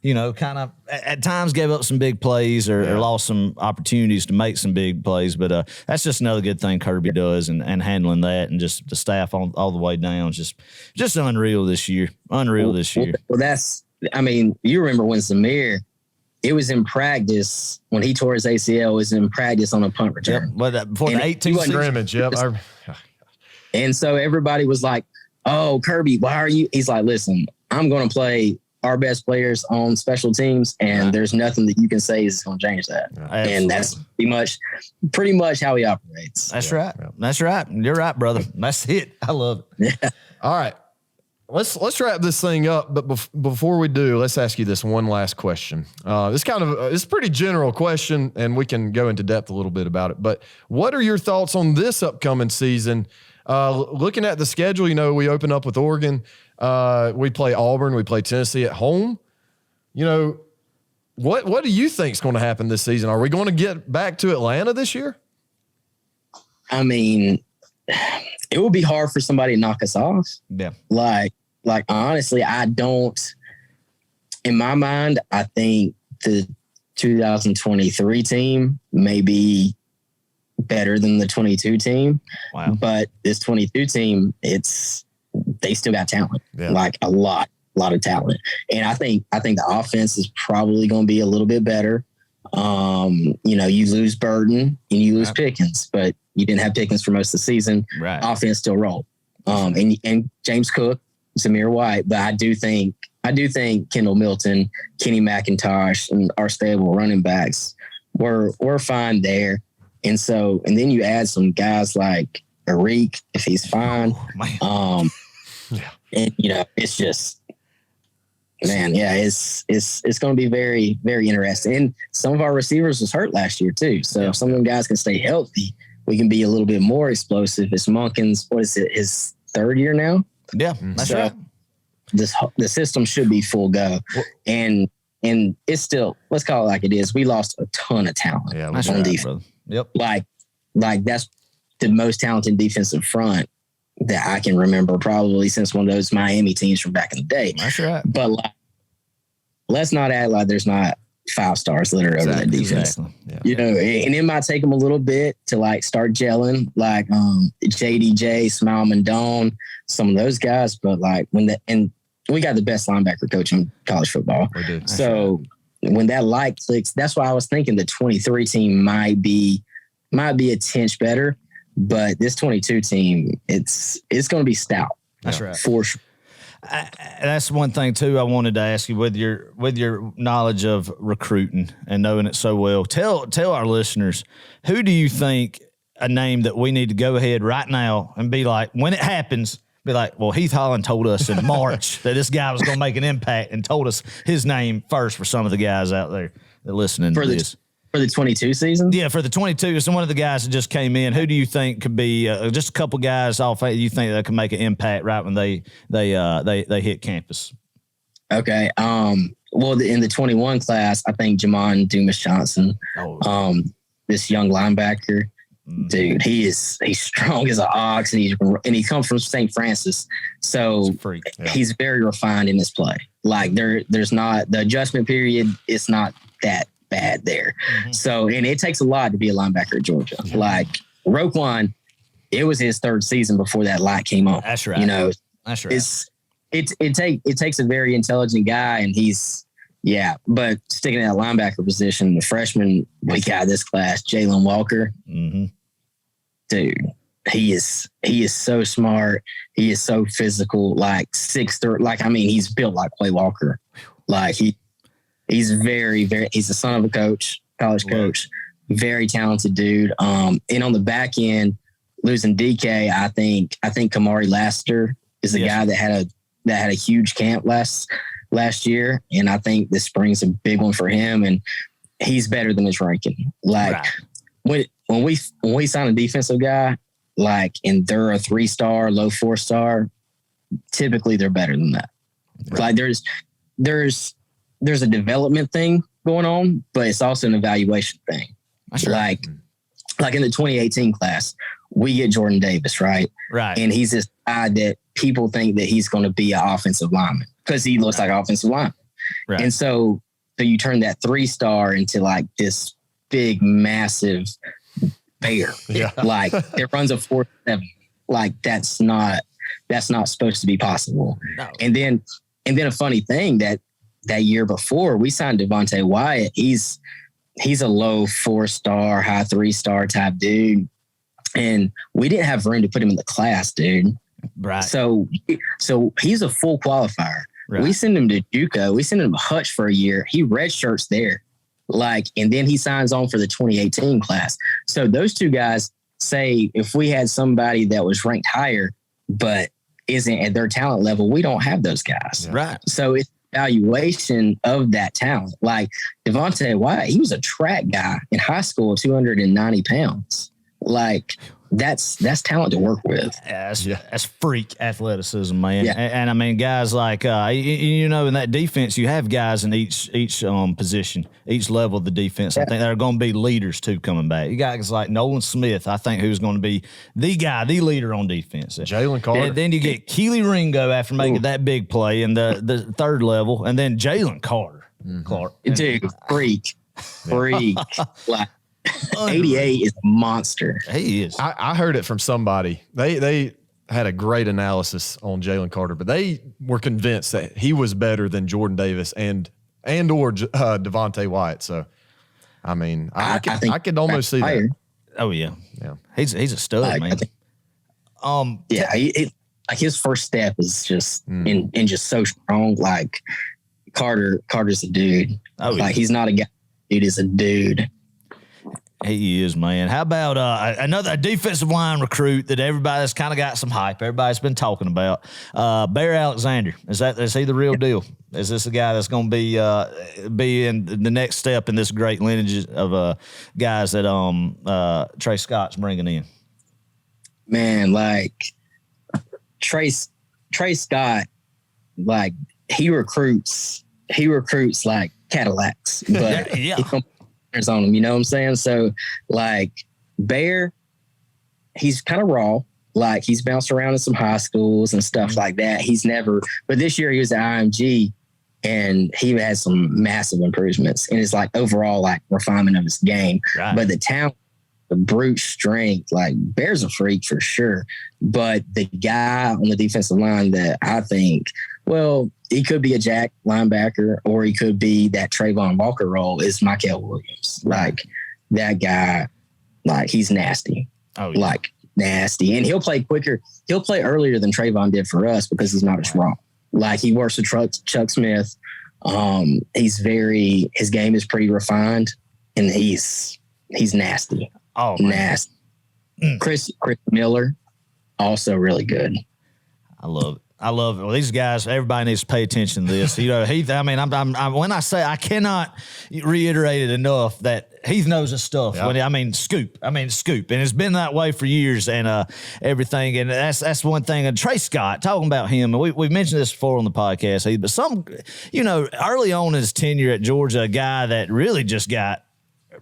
kind of at times gave up some big plays or lost some opportunities to make some big plays. But that's just another good thing Kirby does, and handling that, and just the staff all the way down. Just unreal this year. This year. Well, you remember when Zamir, it was in practice when he tore his ACL. It was in practice on a punt return. But before the 18 scrimmage, And so everybody was like, "Oh, Kirby, why are you?" He's like, "Listen, I'm going to play our best players on special teams, and there's nothing that you can say is going to change that." And that's pretty much how he operates. That's right. Yeah. That's right. You're right, brother. That's it. I love it. Yeah. All right. Let's wrap this thing up, but before we do, let's ask you this one last question. It's a pretty general question, and we can go into depth a little bit about it. But what are your thoughts on this upcoming season? Looking at the schedule, we open up with Oregon. We play Auburn. We play Tennessee at home. What do you think is going to happen this season? Are we going to get back to Atlanta this year? I mean, it would be hard for somebody to knock us off. Yeah. Like honestly, I don't. In my mind, I think the 2023 team may be better than the 22 team. Wow. But this 22 team, they still got talent, like a lot of talent. And I think the offense is probably going to be a little bit better. You lose Burton and you lose Pickens, but you didn't have Pickens for most of the season. Right. Offense still rolled. And James Cook, Zamir White, but I do think I do think Kendall Milton, Kenny McIntosh, and our stable running backs we're fine there. And then you add some guys like Arik, if he's fine. Oh, and it's just, man, yeah, it's going to be very, very interesting. And some of our receivers was hurt last year too. So if some of them guys can stay healthy, we can be a little bit more explosive. It's Monken's, what is it, his third year now? Yeah, that's right. The system should be full go. And it's still, let's call it like it is. We lost a ton of talent on defense. Brother. Yep. Like that's the most talented defensive front that I can remember, probably since one of those Miami teams from back in the day. That's right. But let's not act like there's not 5 stars littered over that defense. Exactly. Yeah. And it might take them a little bit to start gelling, like JDJ, Smile Mandone, some of those guys. But and we got the best linebacker coach in college football. We do. So when that light clicks, that's why I was thinking the 23 team might be a tinge better, but this 22 team, it's going to be stout. That's right. For sure. That's one thing too. I wanted to ask you with your knowledge of recruiting and knowing it so well. Tell our listeners, who do you think a name that we need to go ahead right now and be like, when it happens, be like, well, Heath Holland told us in March that this guy was going to make an impact and told us his name first for some of the guys out there that listening to this. For the 22 season? Yeah, for the 22. So one of the guys that just came in, who do you think could be just a couple guys off you think that can make an impact right when they hit campus? Okay. Well, in the 21 class, I think Jamon Dumas Johnson, this young linebacker, dude, he's strong as an ox, and he comes from St. Francis, so he's very refined in his play. Like there's not the adjustment period. It's not that bad there. Mm-hmm. So, and it takes a lot to be a linebacker at Georgia. Mm-hmm. Like Roquan, it was his 3rd season before that light came on. That's right. That's right. It takes a very intelligent guy, and but sticking at that linebacker position, the freshman we got this class, Jalen Walker, dude, he is so smart. He is so physical, like 6'3". He's built like Quay Walker. Like he's very, very, he's the son of a coach, college coach, very talented dude. And on the back end, losing DK, I think Kamari Lassiter is the guy that had a huge camp last year. And I think this spring's a big one for him. And he's better than his ranking. When we sign a defensive guy, and they're a 3-star, low 4-star, typically they're better than that. Right. Like there's a development thing going on, but it's also an evaluation thing. Sure. Like in the 2018 class, we get Jordan Davis, right? Right. And he's this guy that people think that he's going to be an offensive lineman because he looks like an offensive lineman. Right. And so you turn that 3-star into this big, massive bear. Yeah. It runs a 4.7. That's not supposed to be possible. No. And then a funny thing that year before we signed Devontae Wyatt, he's a low 4-star, high 3-star type dude. And we didn't have room to put him in the class, dude. Right. So he's a full qualifier. Right. We send him to JUCO. We send him to Hutch for a year. He redshirts there. And then he signs on for the 2018 class. So those two guys say if we had somebody that was ranked higher, but isn't at their talent level, we don't have those guys. Right. So it's evaluation of that talent. Like Devontae Wyatt, he was a track guy in high school, 290 pounds. That's talent to work with. That's freak athleticism, man. Yeah. And I mean, guys like in that defense, you have guys in each position, each level of the defense. Yeah. I think that are going to be leaders too coming back. You got guys like Nolan Smith, I think, who's going to be the leader on defense. Jalen Carter. And then you get Keely Ringo after making that big play in the 3rd level, and then Jalen Carter. Mm-hmm. Clark, dude, freak. 88 is a monster. He is. I heard it from somebody. They had a great analysis on Jalen Carter, but they were convinced that he was better than Jordan Davis and or Devontae Wyatt. So, I mean, I could almost see that. Oh yeah. He's a stud, man. like his first step is just and just so strong. Like Carter's a dude. Oh, like he's not a guy. Dude is a dude. He is, man. How about another defensive line recruit that everybody's kind of got some hype? Everybody's been talking about. Bear Alexander. Is he the real deal? Is this a guy that's going to be in the next step in this great lineage of guys that Trey Scott's bringing in? Man, like Trey Scott, like he recruits like Cadillacs, but yeah. On him, you know what I'm saying? So like Bear, he's kind of raw. Like he's bounced around in some high schools and stuff like that. But this year he was at IMG and he had some massive improvements and it's like overall like refinement of his game. Right. But the talent, the brute strength, like Bear's a freak for sure. But the guy on the defensive line that I think, well, he could be a jack linebacker or he could be that Trayvon Walker role is Michael Williams. Like that guy, like he's nasty. Oh, yeah. Like nasty. And he'll play quicker. He'll play earlier than Trayvon did for us because he's not as raw. Like he works with Chuck Smith. His game is pretty refined and he's nasty. Oh, man. Nasty. Chris Miller, also really good. I love it. Well, these guys, everybody needs to pay attention to this. You know, Heath, I mean, I'm when I say I cannot reiterate it enough that Heath knows his stuff. Yeah. Scoop. And it's been that way for years and everything. And that's one thing. And Trey Scott, talking about him, and we've mentioned this before on the podcast, Heath, but early on in his tenure at Georgia, a guy that really just got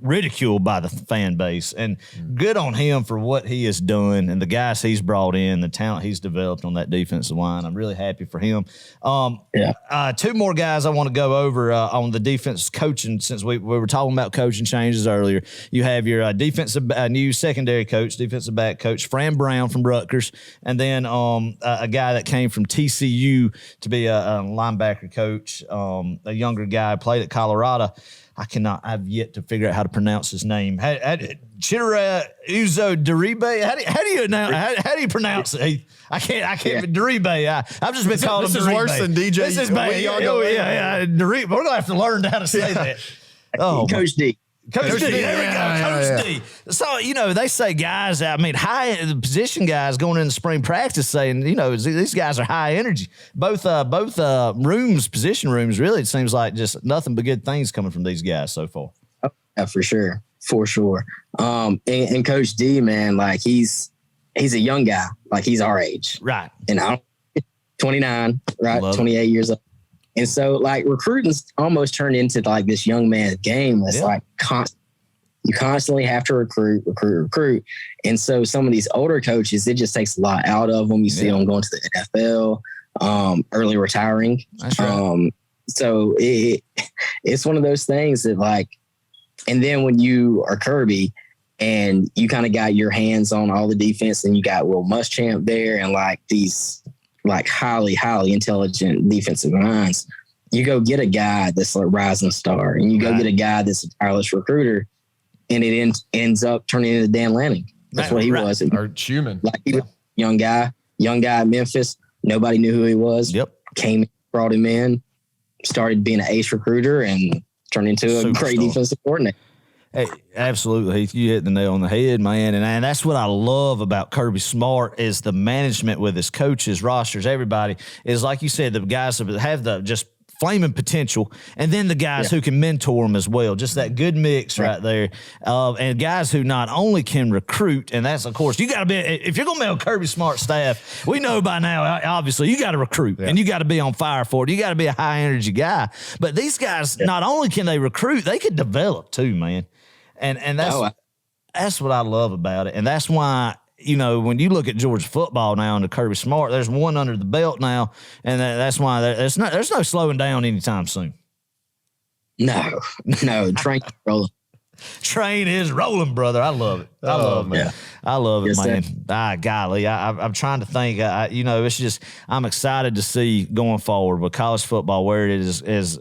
ridiculed by the fan base, and good on him for what he has done and the guys he's brought in, the talent he's developed on that defensive line. I'm really happy for him. Two more guys I want to go over on the defense coaching, since we were talking about coaching changes earlier. You have your new secondary coach, defensive back coach, Fran Brown from Rutgers, and then a guy that came from TCU to be a linebacker coach, a younger guy, played at Colorado. I've yet to figure out how to pronounce his name. Chidera Uzo Deribe. How do you pronounce it? I can't. Deribe. I've just been calling him Deribe. This is worse than DJ. This is bad. Deribe. We're gonna have to learn how to say that. Oh, Coach D. Coach D, there we go. Coach D. So, they say guys, high position guys going into spring practice saying, these guys are high energy. Both position rooms, really, it seems like just nothing but good things coming from these guys so far. Oh, yeah, for sure. And Coach D, man, like he's a young guy. Like he's our age. Right. And I'm 29, right? 28 years old. And so, like, recruiting's almost turned into like this young man's game. It's like you constantly have to recruit. And so, some of these older coaches, it just takes a lot out of them. You see them going to the NFL, early retiring. That's right. So it's one of those things that, like, and then when you are Kirby and you kind of got your hands on all the defense, and you got Will Muschamp there, and like these like highly intelligent defensive minds, you go get a guy that's a rising star, and you go get a guy that's a tireless recruiter, and it ends up turning into Dan Lanning. That's what he was. Or Schumann. Like he was a young guy at Memphis. Nobody knew who he was. Yep. Came, brought him in, started being an ace recruiter, and turned into a great defensive coordinator. Hey, absolutely, Heath. You hit the nail on the head, man. And that's what I love about Kirby Smart is the management with his coaches, rosters, everybody. Is like you said, the guys have the just flaming potential, and then the guys who can mentor them as well. Just that good mix right there. And guys who not only can recruit, and that's, of course, you got to be, if you're going to be on Kirby Smart staff, we know by now, obviously, you got to recruit, and you got to be on fire for it. You got to be a high-energy guy. But these guys, not only can they recruit, they can develop too, man. And that's what I love about it. And that's why, when you look at Georgia football now under Kirby Smart, there's one under the belt now, and that's why there's no slowing down anytime soon. No, train rolling. Train is rolling, brother. I love it. I love it, man. I love it, man. Golly, I'm trying to think. It's just I'm excited to see going forward with college football where it is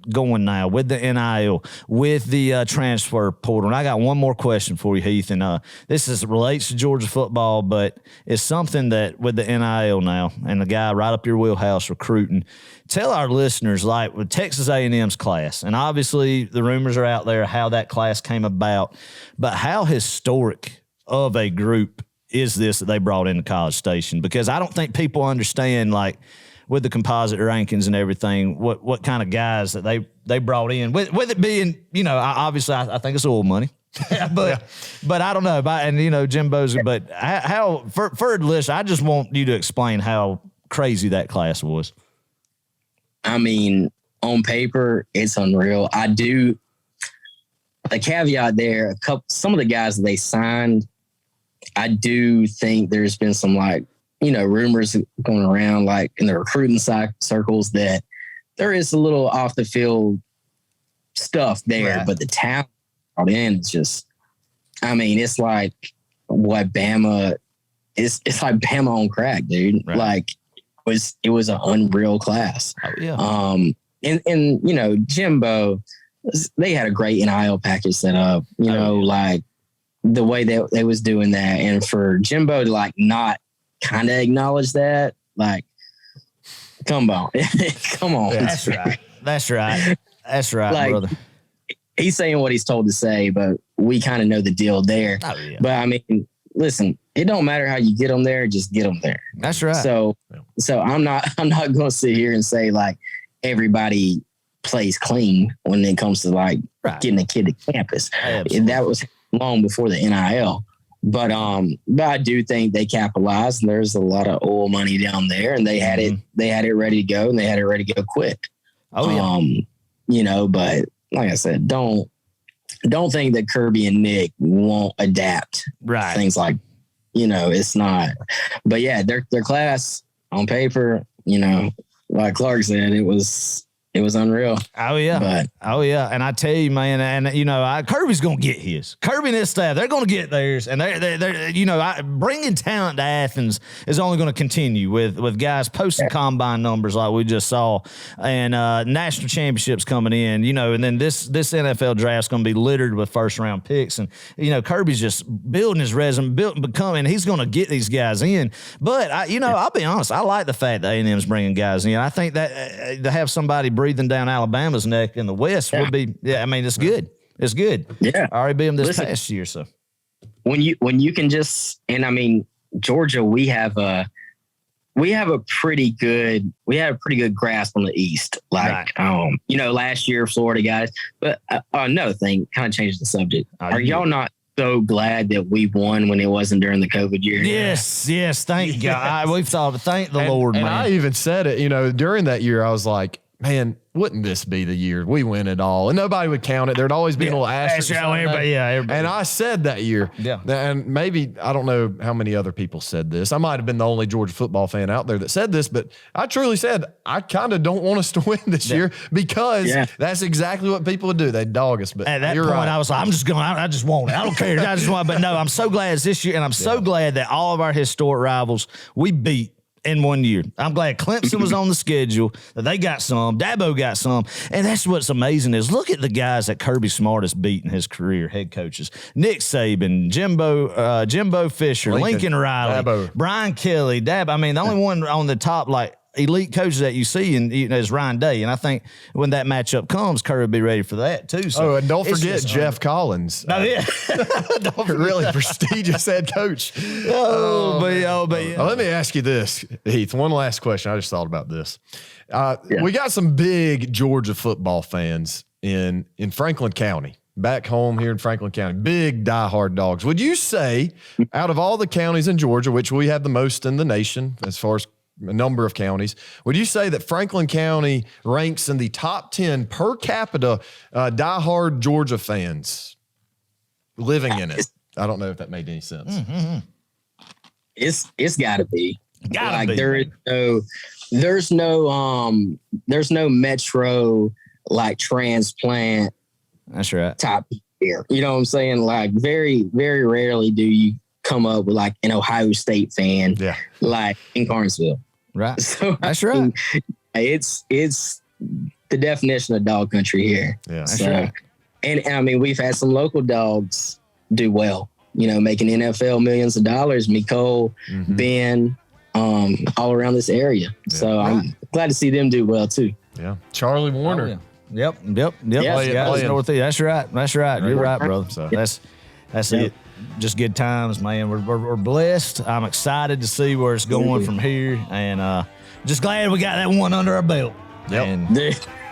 going now with the NIL, with the transfer portal. And I got one more question for you, Heath. And this relates to Georgia football, but it's something that with the NIL now and the guy right up your wheelhouse recruiting. Tell our listeners, like with Texas A&M's class, and obviously the rumors are out there how that class came about, but how historic of a group is this that they brought into College Station? Because I don't think people understand, like, with the composite rankings and everything, what kind of guys that they brought in. With it being, obviously I think it's oil money. but I don't know. And, Jimbo's, but how for the list, I just want you to explain how crazy that class was. I mean, on paper, it's unreal. The caveat there, some of the guys that they signed, I do think there's been some rumors going around like in the recruiting circles that there is a little off the field stuff there, right. But the talent brought in is just, it's like what Bama is. It's like Bama on crack, dude. Right. Like it was an unreal class. Oh, yeah. And Jimbo, they had a great NIL package set up, like the way they was doing that. And for Jimbo to not kind of acknowledge that, come on. Come on. That's right. That's right, brother. He's saying what he's told to say, but we kind of know the deal there. Oh, yeah. But listen, it don't matter how you get them there, just get them there. That's right. So I'm not going to sit here and say everybody plays clean when it comes to getting a kid to campus. That was long before the NIL. But I do think they capitalized, and there's a lot of oil money down there, and they had it ready to go, and they had it ready to go quick. Oh yeah. But like I said, don't think that Kirby and Nick won't adapt. Right. Things it's not. But yeah, their class on paper, like Clark said, it was unreal. Oh yeah. And I tell you, man, and Kirby's gonna get his. Kirby and his staff, they're gonna get theirs, and they're bringing talent to Athens is only going to continue with guys posting combine numbers like we just saw, and national championships coming in, and then this NFL draft's going to be littered with first round picks, and Kirby's just building his resume, becoming. He's going to get these guys in, but I'll be honest, I like the fact that A&M's bringing guys in. I think that to have somebody breathing down Alabama's neck in the West would be, it's good. It's good. Yeah. I already beat them this past year. So when you can just, and Georgia, we have a pretty good grasp on the East. Last year, Florida guys, but another thing, kind of changed the subject. Are y'all not so glad that we won when it wasn't during the COVID year? Yes. Thank God. We've thought, thank the Lord, and man. I even said it, during that year, I was like, man, wouldn't this be the year we win it all? And nobody would count it. There'd always be a little asterisk. Everybody. And I said that year. Yeah. And maybe, I don't know how many other people said this. I might have been the only Georgia football fan out there that said this, but I truly said, I kind of don't want us to win this year because that's exactly what people would do. They'd dog us. But at that you're point, right. I was like, I just want it. I don't care. I just want it. But no, I'm so glad it's this year. And I'm so glad that all of our historic rivals we beat in 1 year. I'm glad Clemson was on the schedule, that they got some, Dabo got some, and that's what's amazing is look at the guys that Kirby Smart has beat in his career, head coaches. Nick Saban, Jimbo Fisher, Lincoln Riley, Dabo. Brian Kelly, Dabo. The only one on the top, elite coaches that you see is Ryan Day. And I think when that matchup comes, Kirby will be ready for that too. So and don't forget Jeff Collins. Oh, yeah. Really prestigious head coach. But Let me ask you this, Heath. One last question. I just thought about this. We got some big Georgia football fans in Franklin County. Back home here in Franklin County, big diehard Dogs. Would you say out of all the counties in Georgia, which we have the most in the nation as far as a number of counties, would you say that Franklin County ranks in the top 10 per capita diehard Georgia fans living in it? I don't know if that made any sense. Mm-hmm. It's got to be. Gotta be. There's no metro transplant. That's right. Top here. You know what I'm saying? Very, very rarely do you come up with an Ohio State fan in Carnesville. Right. So that's right. It's the definition of dog country here. Yeah. So, and I mean, we've had some local dogs do well, you know, making NFL millions of dollars. Nicole, Ben, all around this area. Yeah. So I'm glad to see them do well too. Yeah. Charlie Warner. Oh, yeah. Yep. Yeah, playing. That's right. You're right, brother. So that's it. Just good times, man. We're blessed. I'm excited to see where it's going from here, and just glad we got that one under our belt. Yep. And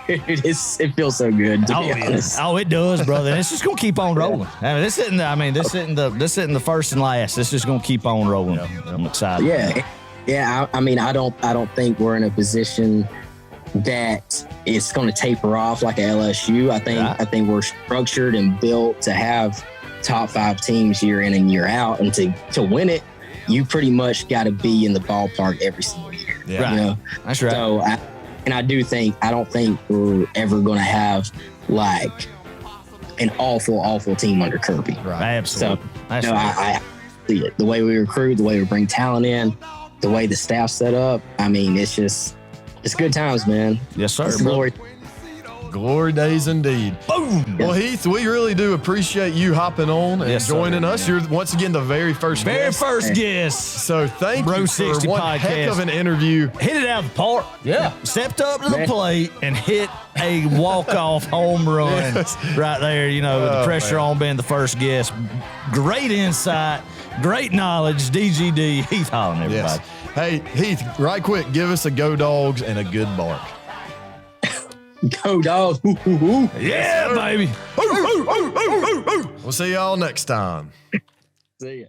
it feels so good. To be honest. Oh, it does, brother. And it's just gonna keep on rolling. I mean, this isn't the first and last. It's just gonna keep on rolling. Yep. I'm excited. Yeah. I mean, I don't think we're in a position that it's going to taper off like a LSU. I think we're structured and built to have top 5 teams year in and year out, and to win it, you pretty much got to be in the ballpark every single year. Yeah, right. You know? That's right. So, I don't think we're ever going to have like an awful team under Kirby. Right. Absolutely. So, I see it. The way we recruit, the way we bring talent in, the way the staff's set up. I mean, it's good times, man. Yes, sir. It's glory. Glory days indeed. Boom. Well, Heath, we really do appreciate you hopping on and joining us. You're once again the very first guest. So thank Bro you 60 for one podcast. heck of an interview. Hit it out of the park. Yeah. Stepped up to the plate and hit a walk-off home run right there, you know, with the pressure on being the first guest. Great insight, great knowledge. DGD, Heath Holland, everybody. Yes. Hey, Heath, right quick, give us a go Dogs and a good bark. Go Dogs. Yeah, baby. We'll see y'all next time. See ya.